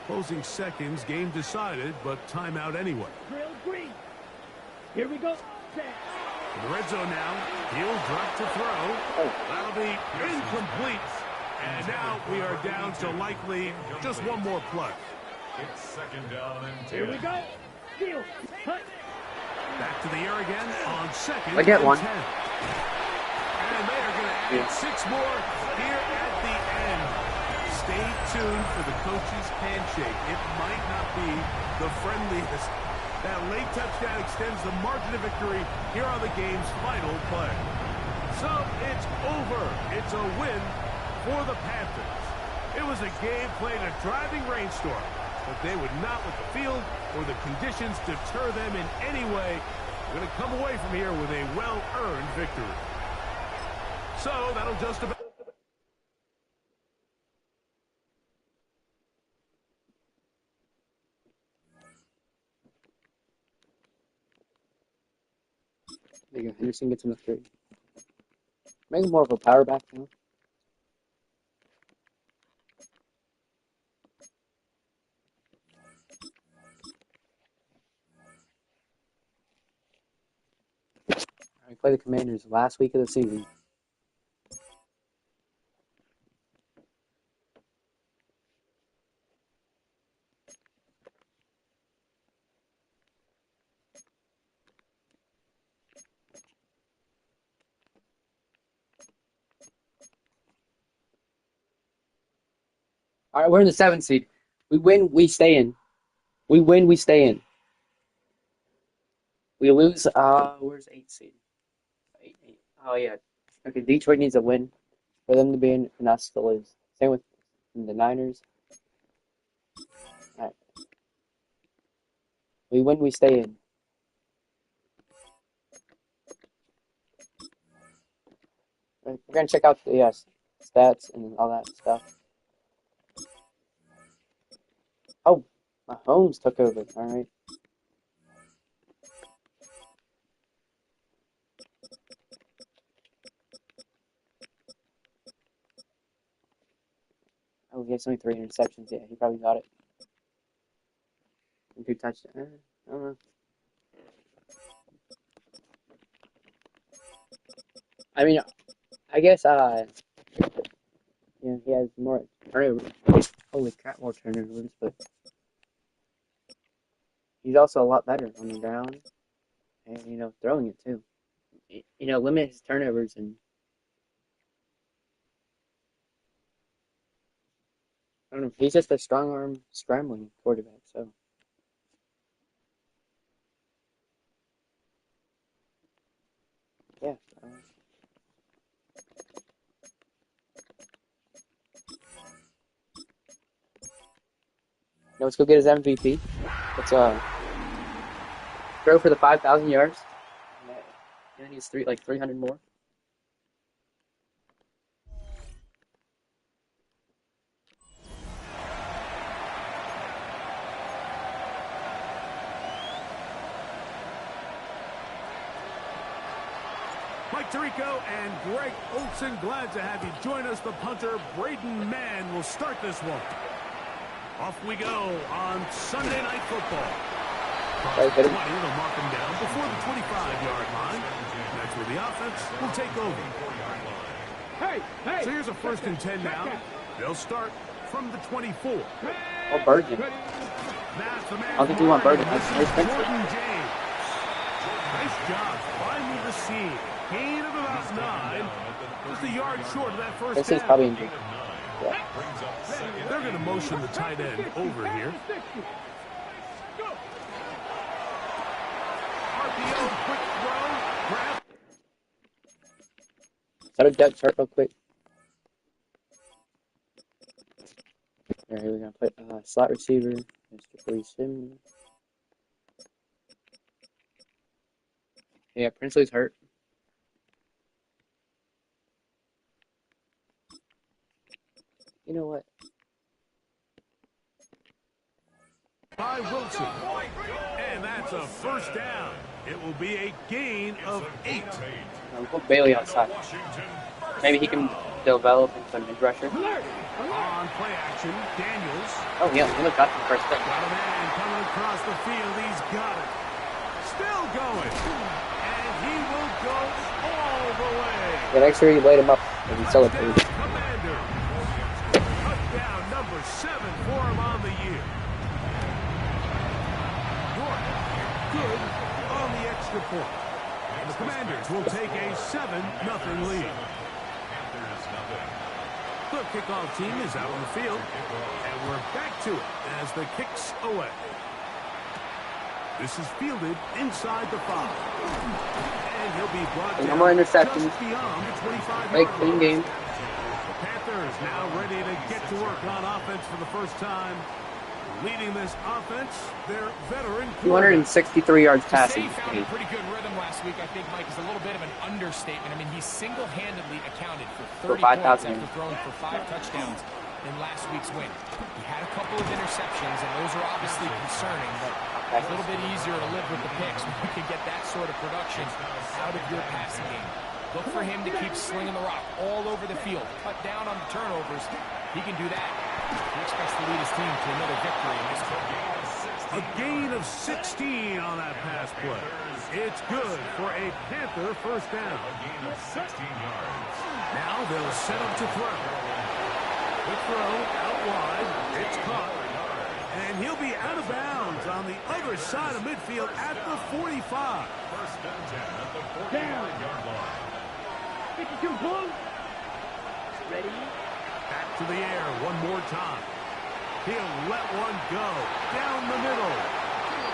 Closing seconds, game decided, but timeout anyway. Drill green. Here we go. Set. In the red zone now, he'll drop to throw. That'll be incomplete. And now we are down to likely just one more play. It's second down and 10. Here we go. Steal. Hut. Back to the air again on second. I get and one. 10. And they are going to add 6 more here at the end. Stay tuned for the coach's handshake. It might not be the friendliest. That late touchdown extends the margin of victory here on the game's final play. So it's over. It's a win for the Panthers. It was a game played in a driving rainstorm, but they would not let the field or the conditions deter them in any way. They're going to come away from here with a well-earned victory. So that'll just about... There you go. Henderson gets him a 3. Make him more of a power back now. We play the Commanders last week of the season. All right, we're in the 7th seed. We win, we stay in. We win, we stay in. We lose, where's 8th seed? Oh, yeah. Okay, Detroit needs a win for them to be in, and us to lose. Same with the Niners. All right. We win, we stay in. We're going to check out the stats and all that stuff. Oh, Mahomes took over. All right. Oh, he has only 3 interceptions. Yeah, he probably got it. And 2 touchdowns. I don't know. I mean, I guess, he has more turnovers. Holy crap, more turnovers, but he's also a lot better on the ground and, throwing it too. Limit his turnovers and I don't know. He's just a strong arm scrambling quarterback, so. Yeah. Let's go get his MVP. Let's throw for the 5,000 yards. And he needs 300 more. Mike Tirico and Greg Olson, glad to have you join us. The punter, Braden Mann, will start this one. Off we go on Sunday Night Football. Across the 20, they'll mark him down before the 25-yard line. That's where the offense will take over. So here's a 1st and 10 now. They'll start from the 24. Oh, Bergen. I don't think we want Bergen. Jordan James. Nice job finding the seam. Gain of about 9. Just a yard short of that first This down. is probably injured. Yeah. They're going to motion the tight end over here. RPO, quick throw, grab. Set a depth chart real quick. Alright, we're going to put slot receiver, Mr. Bree Simmons. Yeah, Princely's hurt. You know what? By Wilson. And that's a first down. It will be a gain of 8. We'll put Bailey outside. Maybe he can develop into an edge rusher. On play action, Daniels. Oh, yeah, he got the first down. Got a man coming across the field. He's got it. Still going. And he will go all the way. Yeah, make sure you light him up and he celebrates. Commander. Touchdown number 7 for him on the year. York, good on the extra point. And the Commanders will take a 7-0 lead. The kickoff team is out on the field, and we're back to it as the kicks away. This is fielded inside the 5. And he'll be brought down No more interceptions. just beyond the 25-yard Make line. clean game. The Panthers now ready to get to work on offense for the first time. Leading this offense, their veteran 263 yards passing. He found a pretty good rhythm last week, I think, Mike, is a little bit of an understatement. I mean, he single-handedly accounted for 30 points after throwing for 5 touchdowns in last week's win. He had a couple of interceptions, and those are obviously concerning, but it's a little bit easier to live with the picks when you can get that sort of production out of your passing game. Look for him to keep slinging the rock all over the field. Cut down on the turnovers. He can do that. He expects to lead his team to another victory in this game. A gain of 16 on that pass play. It's good for a Panther first down. Now they'll set up to throw. The throw out wide. It's caught. And he'll be out of bounds on the other side of midfield at the 45. First and 10 at the 45-yard line. 52 bull. Ready? Back to the air one more time. He'll let one go down the middle.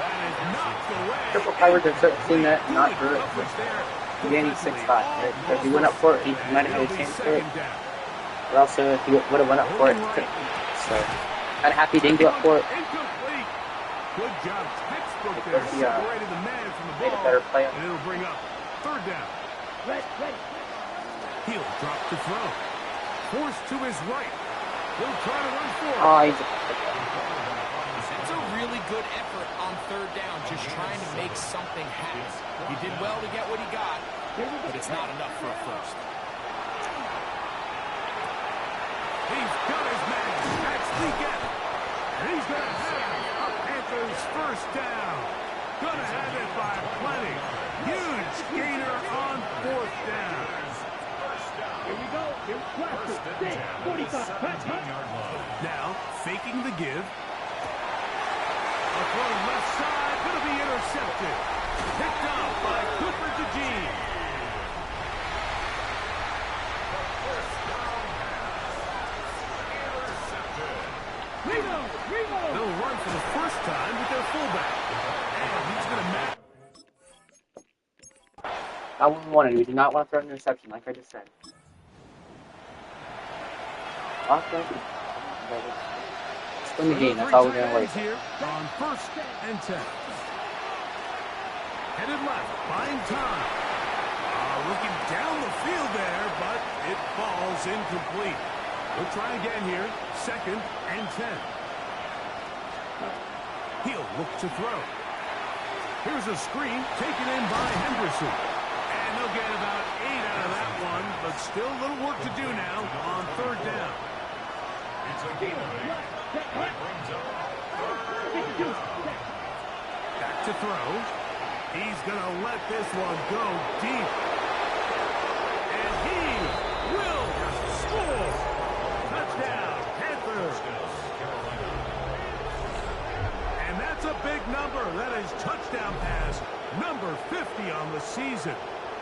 That is knocked away. Triple coverage, I've seen that, not Good good. coverage there. Again, he's 6'5". Right? So if he went up for it, he might have had a chance for it. But also, if he would have went up for it, he couldn't. So, kind of happy he didn't go up for it. Good job, textbook there. Separated the man from the Made a ball, better play. and it'll bring up third down. Ready. He'll drop to throw. Forced to his right. He'll try to run forward. Oh, he's That's a really good effort on third down, just trying to make something happen. He did well to get what he got, but it's not enough for a first. He's got his man. That's the gap. He's going to have a Panthers first down. Going to have it by plenty. Huge gainer on fourth down. Here we go. Here's Western. 45. Now, faking the give. A throw left side. Going to be intercepted. Picked up by Cooper DeJean. They'll run for the first time with their fullback. And he's going to match. not what we wanted. We did not want to throw an interception, like I just said. Let's win the game. That's all we're going to wait for. Here on first and 10. Headed left, buying time. Looking down the field there, but it falls incomplete. We'll try again here. Second and 10. He'll look to throw. Here's a screen taken in by Henderson. And they'll get about 8 out of that one, but still a little work to do now on third down. It's a gain of 8. That brings up third down. Back to throw. He's going to let this one go deep. And he will score. Touchdown, Panthers. And that's a big number. That is touchdown pass number 50 on the season.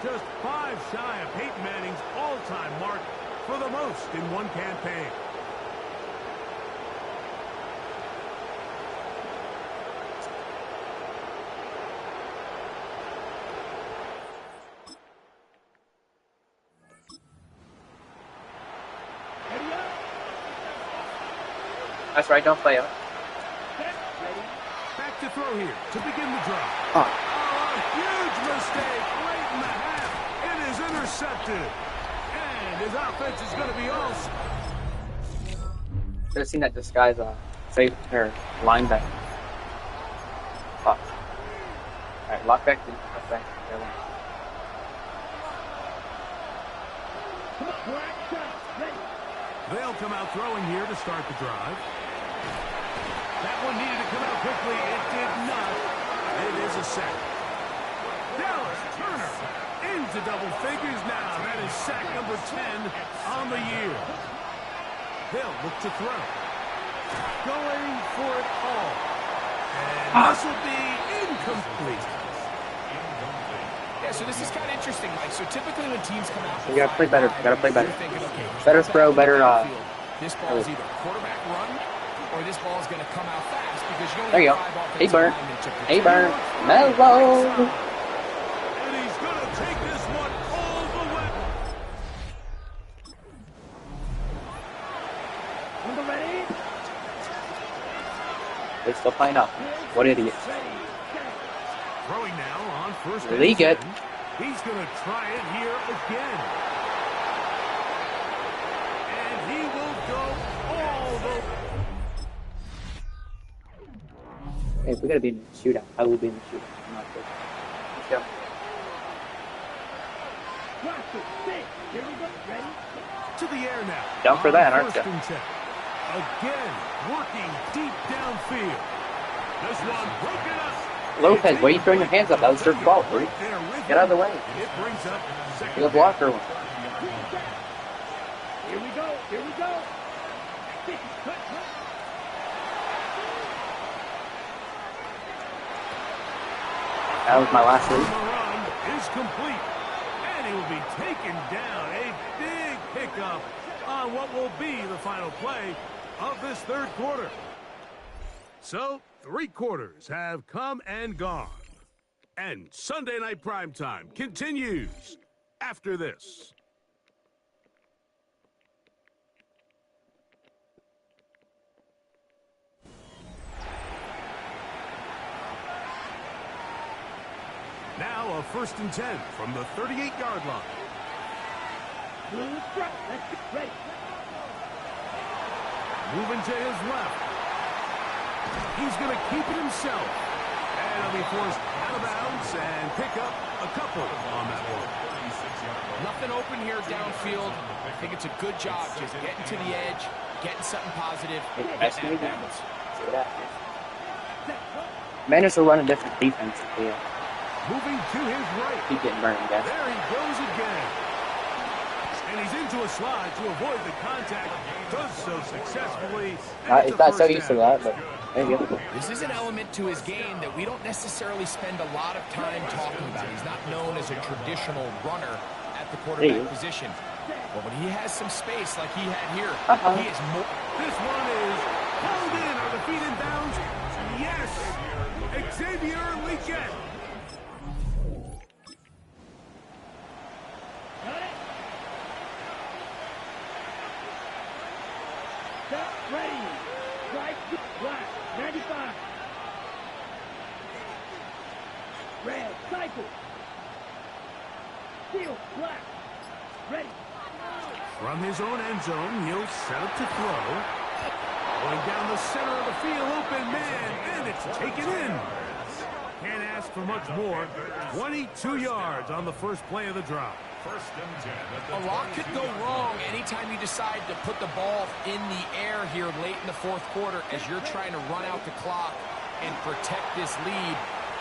Just 5 shy of Peyton Manning's all-time mark for the most in one campaign. That's right, don't play out. Back to throw here to begin the drive. Oh. A huge mistake late in the half. It is intercepted. And his offense is going to be all... Should have seen that disguise safe or linebacker. Fuck. Alright, lock back in. Lock back. They'll come out throwing here to start the drive. That one needed to come out quickly. It did not. It is a sack. Dallas Turner into double figures now. That is sack number 10 on the year. They'll look to throw. Going for it all. And this will be incomplete. Yeah, so this is kind of interesting, Mike. So typically when teams come out, you gotta play better. You gotta play better. Thinking, okay, better throw, better. This ball is either quarterback run, or this ball is going to come out fast because you only there you go. Hey, Burn. Hey, Burn. Mellow. And he's going to take this one all the way. Ready? They're still playing up. What idiots. Throwing now on first Really and good. 10. He's going to try it here again. And he will go all the way. Hey, if we gotta be in the shootout, I will be in the shootout. I'm not good. Let's go. Here we go. Ready? To the air now. Down for that, aren't first you? and 10. Again, working deep downfield. This one broken up. Lopez, why are you throwing your hands up? That was their fault, Bree. Get out of the way. It brings up second. You're the blocker one. Here we go. Here we go. That was my last The lead. run is complete. And he will be taken down. A big pickup on what will be the final play of this third quarter. So, 3 quarters have come and gone. And Sunday Night Primetime continues after this. Now a 1st and 10 from the 38-yard line. Ready. Moving to his left. He's going to keep it himself. And he'll be forced out of bounds and pick up a couple on that one. Nothing open here downfield. I think it's a good job just getting to the edge, getting something positive, That's getting out of bounds. Manners will run a different defense. Yeah. Moving to his right. Keep getting burned, guys. There he goes again. And he's into a slide to avoid the contact. Does so successfully. He's not so used to that, but there you go. This is an element to his game that we don't necessarily spend a lot of time talking about. He's not known as a traditional runner at the quarterback position. But when he has some space like he had here, he is more. This one is pulled in. Are the feet in bounds? Yes. Xavier Leggett. Ready. Strike black. 95. Red. Cycle. Steel. Black. Ready. From his own end zone, he'll set up to throw. Going down the center of the field, open man, and it's taken in. Can't ask for much more. 22 yards on the first play of the drive. A lot could go wrong anytime you decide to put the ball in the air here late in the 4th quarter as you're trying to run out the clock and protect this lead.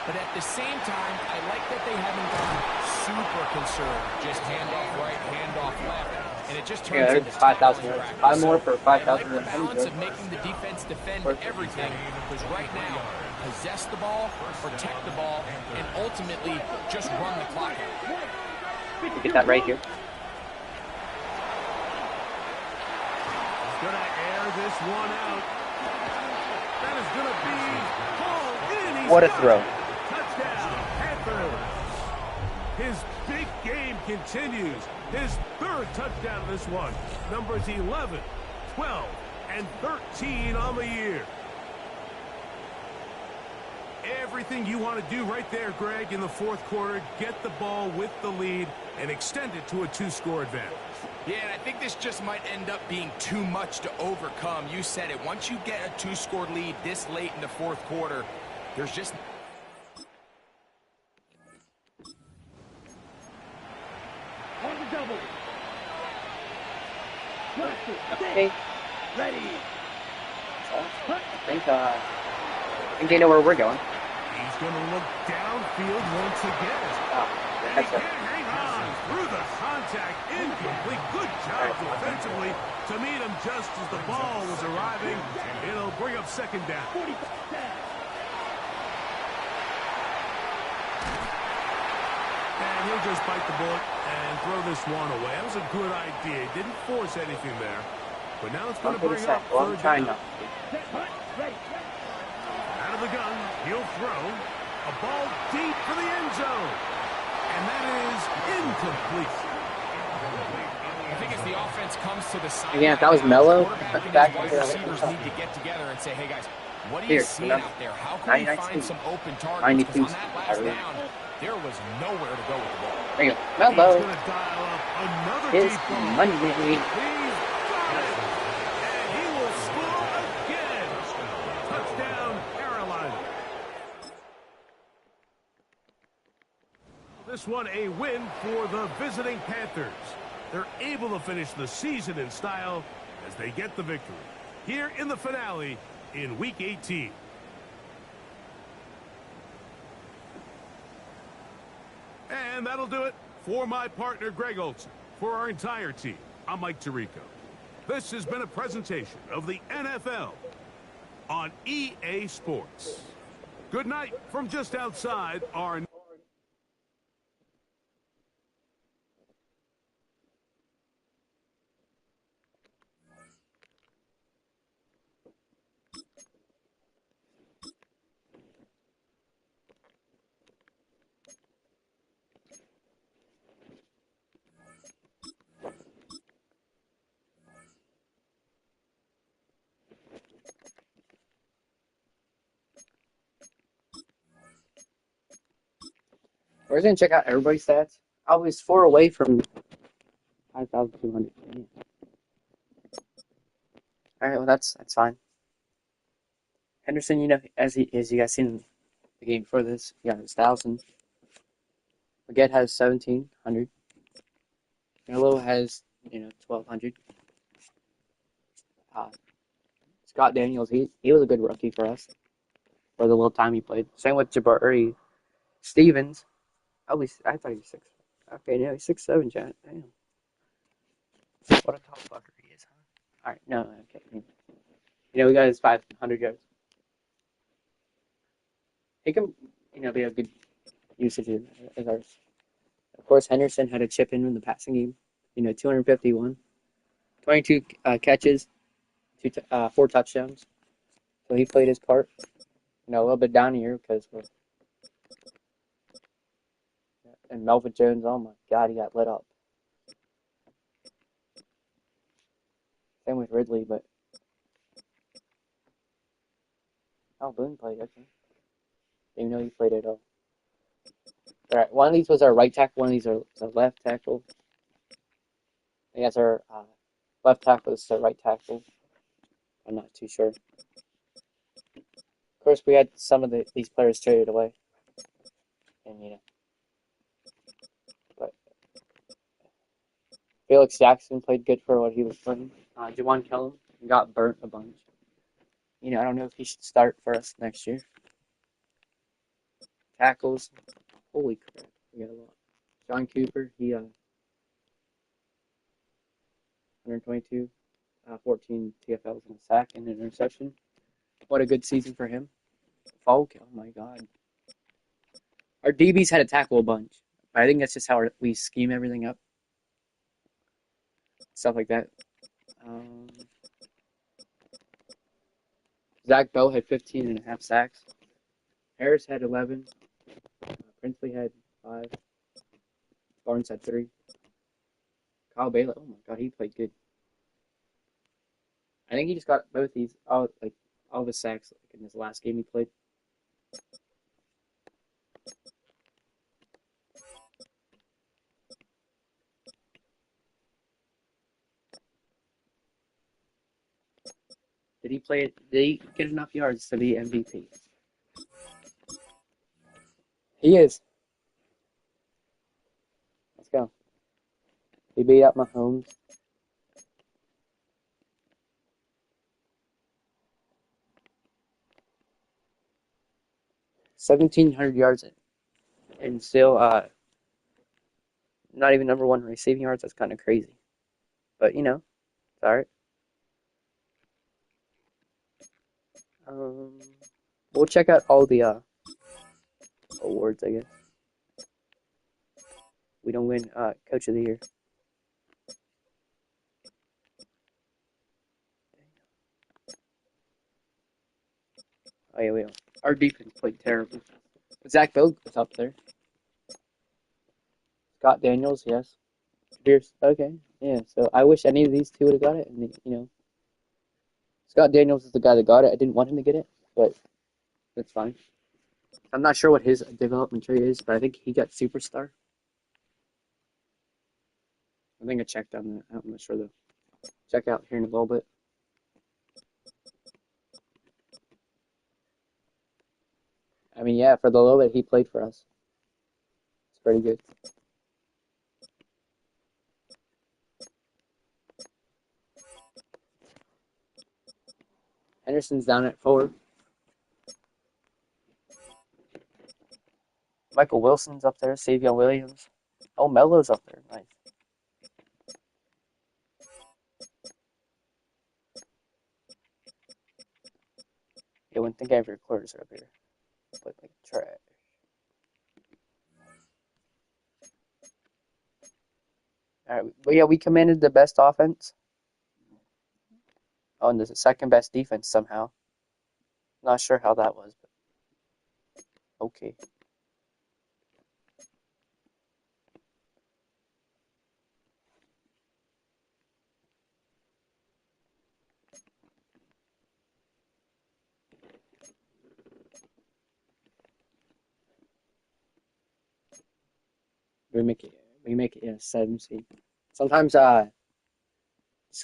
But at the same time, I like that they haven't gone super conserved. Just handoff right, handoff left. And it just turns into 5,000 yards. 5 more for 5,000 yards. yards. The balance of making the defense defend everything, because right now, possess the ball, protect the ball, and ultimately just run the clock out. Get that right here. He's going to air this one out. That is going to be pulled in. What a throw. Touchdown, Panthers. His big game continues. His 3rd touchdown of this one. Numbers 11, 12, and 13 on the year. Everything you want to do right there, Greg, in the 4th quarter. Get the ball with the lead and extend it to a 2-score advantage. Yeah, and I think this just might end up being too much to overcome. You said it. Once you get a 2-score lead this late in the 4th quarter, there's just... On the double. Okay. Ready. I think they know where we're going. He's going to look downfield once again. And he can't hang on through the contact. Incomplete. Good job defensively to meet him just as the ball was arriving. It'll bring up 2nd down. And he'll just bite the bullet and throw this one away. That was a good idea. He didn't force anything there. But now it's going to bring up 3rd down. Out of the gun, he'll throw a ball deep for the end zone. And that is incomplete. I think as the offense comes to the side, Again, if that was Mello, back receivers need to get together and say, hey guys, what do you see out there? How can we find some open targets? Because on that last down, there was nowhere to go with the ball. There you go. Mello. He's going to dial up another His deep ball. money. He's got it. And he will score again. Touchdown, Carolina. This one a win for the visiting Panthers. They're able to finish the season in style as they get the victory here in the finale in Week 18. And that'll do it for my partner, Greg Olson. For our entire team, I'm Mike Tirico. This has been a presentation of the NFL on EA Sports. Good night from just outside our... We're gonna check out everybody's stats. I was 4 away from 5,200. All right, well that's fine. Henderson, as you guys seen the game before this, he got his 1,000. Baguette has 1,700. Melo has 1,200. Scott Daniels, he was a good rookie for us for the little time he played. Same with Jabari Stevens. I thought he was 6. Okay, no, he's 6'7", Janet. Damn. What a tall fucker he is, huh? All right, no, okay. We got his 500 yards. He can, be a good usage as ours. Of course, Henderson had a chip in the passing game. 251, 22 catches, 4 touchdowns. So he played his part. A little bit down here because and Melvin Jones. Oh my God, he got lit up. Same with Ridley, but Boone played. Okay, didn't know he played at all. All right, one of these was our right tackle. One of these was our left tackle. I guess our left tackle is the right tackle. I'm not too sure. Of course, we had some of these players traded away, and but Felix Jackson played good for what he was playing. Jawan Kellum got burnt a bunch. I don't know if he should start for us next year. Tackles, holy crap, we got a lot. John Cooper, he 122, 14 TFLs and a sack and an interception. What a good season for him. Falk, oh my God. Our DBs had to tackle a bunch. I think that's just how we scheme everything up. Stuff like that. Zach Bell had 15 and a half sacks. Harris had 11. Princely had 5. Barnes had 3. Kyle Baylor, oh my God, he played good. I think he just got both these, all of his sacks in his last game he played. Did he get enough yards to be MVP? He is. Let's go. He beat up Mahomes. $1,700 and still not even number 1 receiving yards. That's kind of crazy, but it's all right. We'll check out all the awards, I guess. We don't win Coach of the Year. Oh yeah, we don't. Our defense played terrible. Zach Bell was up there. Scott Daniels, yes. Pierce, okay, yeah. So I wish any of these two would have got it, and Scott Daniels is the guy that got it. I didn't want him to get it, but that's fine. I'm not sure what his development tree is, but I think he got superstar. I think I checked on that. I'm not sure though. Check out here in a little bit. I mean, yeah, for the little bit he played for us, it's pretty good. Henderson's down at 4. Michael Wilson's up there. Savion Williams. Oh, Melo's up there. Nice. Yeah, when think of your quarters are up here. Played like trash. All right, but yeah, we commanded the best offense. Oh, and there's a second best defense somehow. Not sure how that was, but okay. We make it a 7 seed. Sometimes just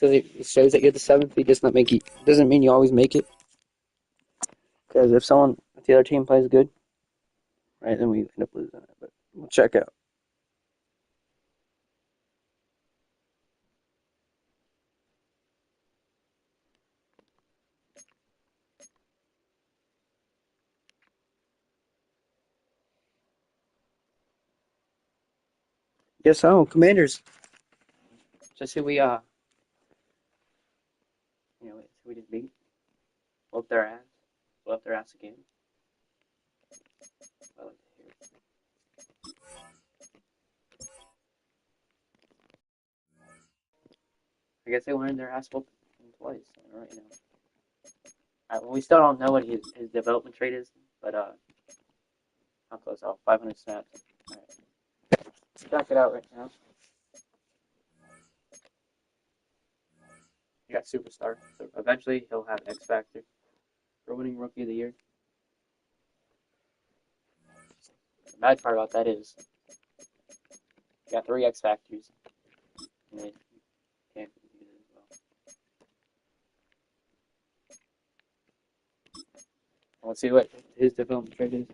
because it shows that you're the 7th seed doesn't mean you always make it. Because if the other team plays good, right, then we end up losing it. But we'll check out. Yes, so Commanders. Just who we just beat. Whoop their ass. Whoop their ass again. I like to hear it. I guess they wanted their ass whooped twice. Right now. Well, we still don't know what his development rate is, but how close? 500 snaps. All right. Let's check it out right now. You got superstar, so eventually he'll have X Factor for winning Rookie of the Year. The bad part about that is you got 3 X Factors, and you can't use it as well. Let's see what his development rate is.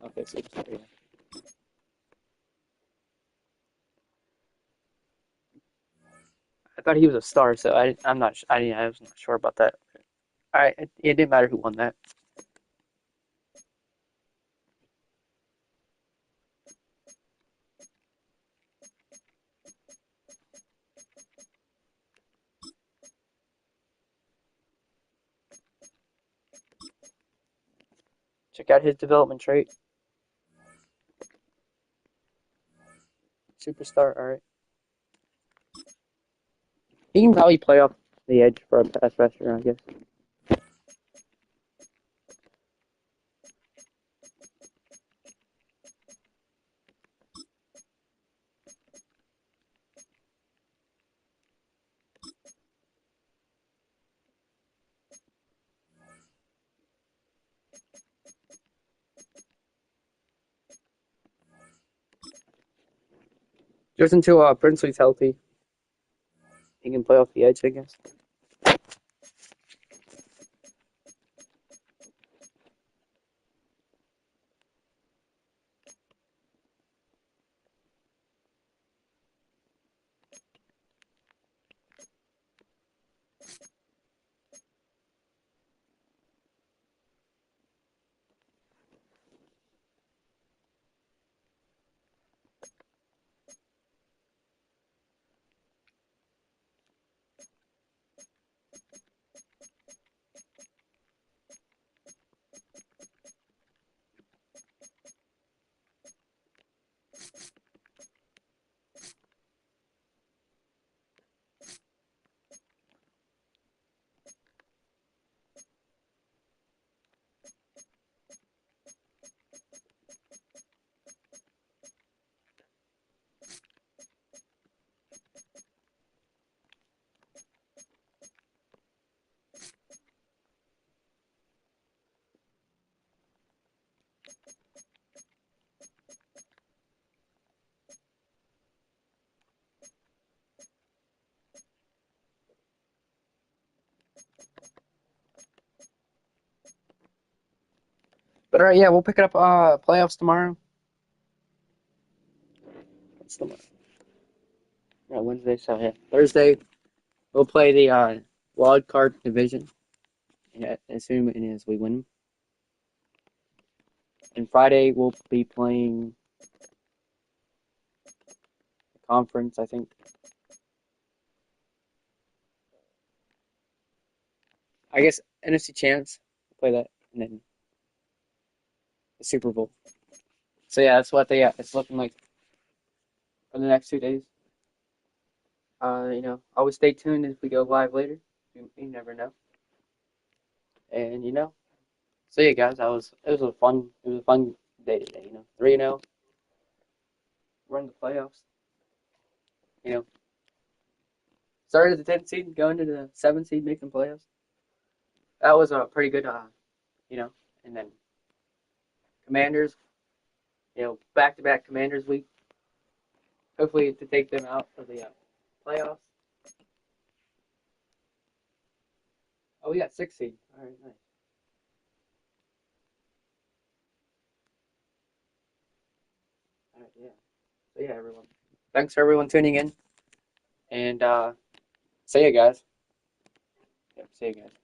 Okay, superstar. Yeah. I thought he was a star, so I was not sure about that. It didn't matter who won that. Check out his development trait. Superstar, all right. He can probably play off the edge for a pass rusher, I guess. Just until Princely's healthy, he can play off the edge, I guess. But all right, yeah, we'll pick it up playoffs tomorrow. What's tomorrow? Yeah, Wednesday, so yeah. Thursday, we'll play the wild card division. Yeah, assuming as we win. And Friday, we'll be playing the conference, I think. I guess NFC Champs, we'll play that, and then the Super Bowl. So yeah, that's what it's looking like for the next 2 days. Always stay tuned if we go live later. You never know. And so yeah, guys, it was a fun day today. 3-0, we're in the playoffs. You know, started at the 10th seed, going to the 7th seed, making playoffs. That was a pretty good, and then Commanders. Back-to-back Commanders week. Hopefully to take them out of the playoffs. Oh, we got 6 seed. All right, nice. All right, yeah. So yeah, everyone. Thanks for everyone tuning in, and see you guys. Yep, see you guys.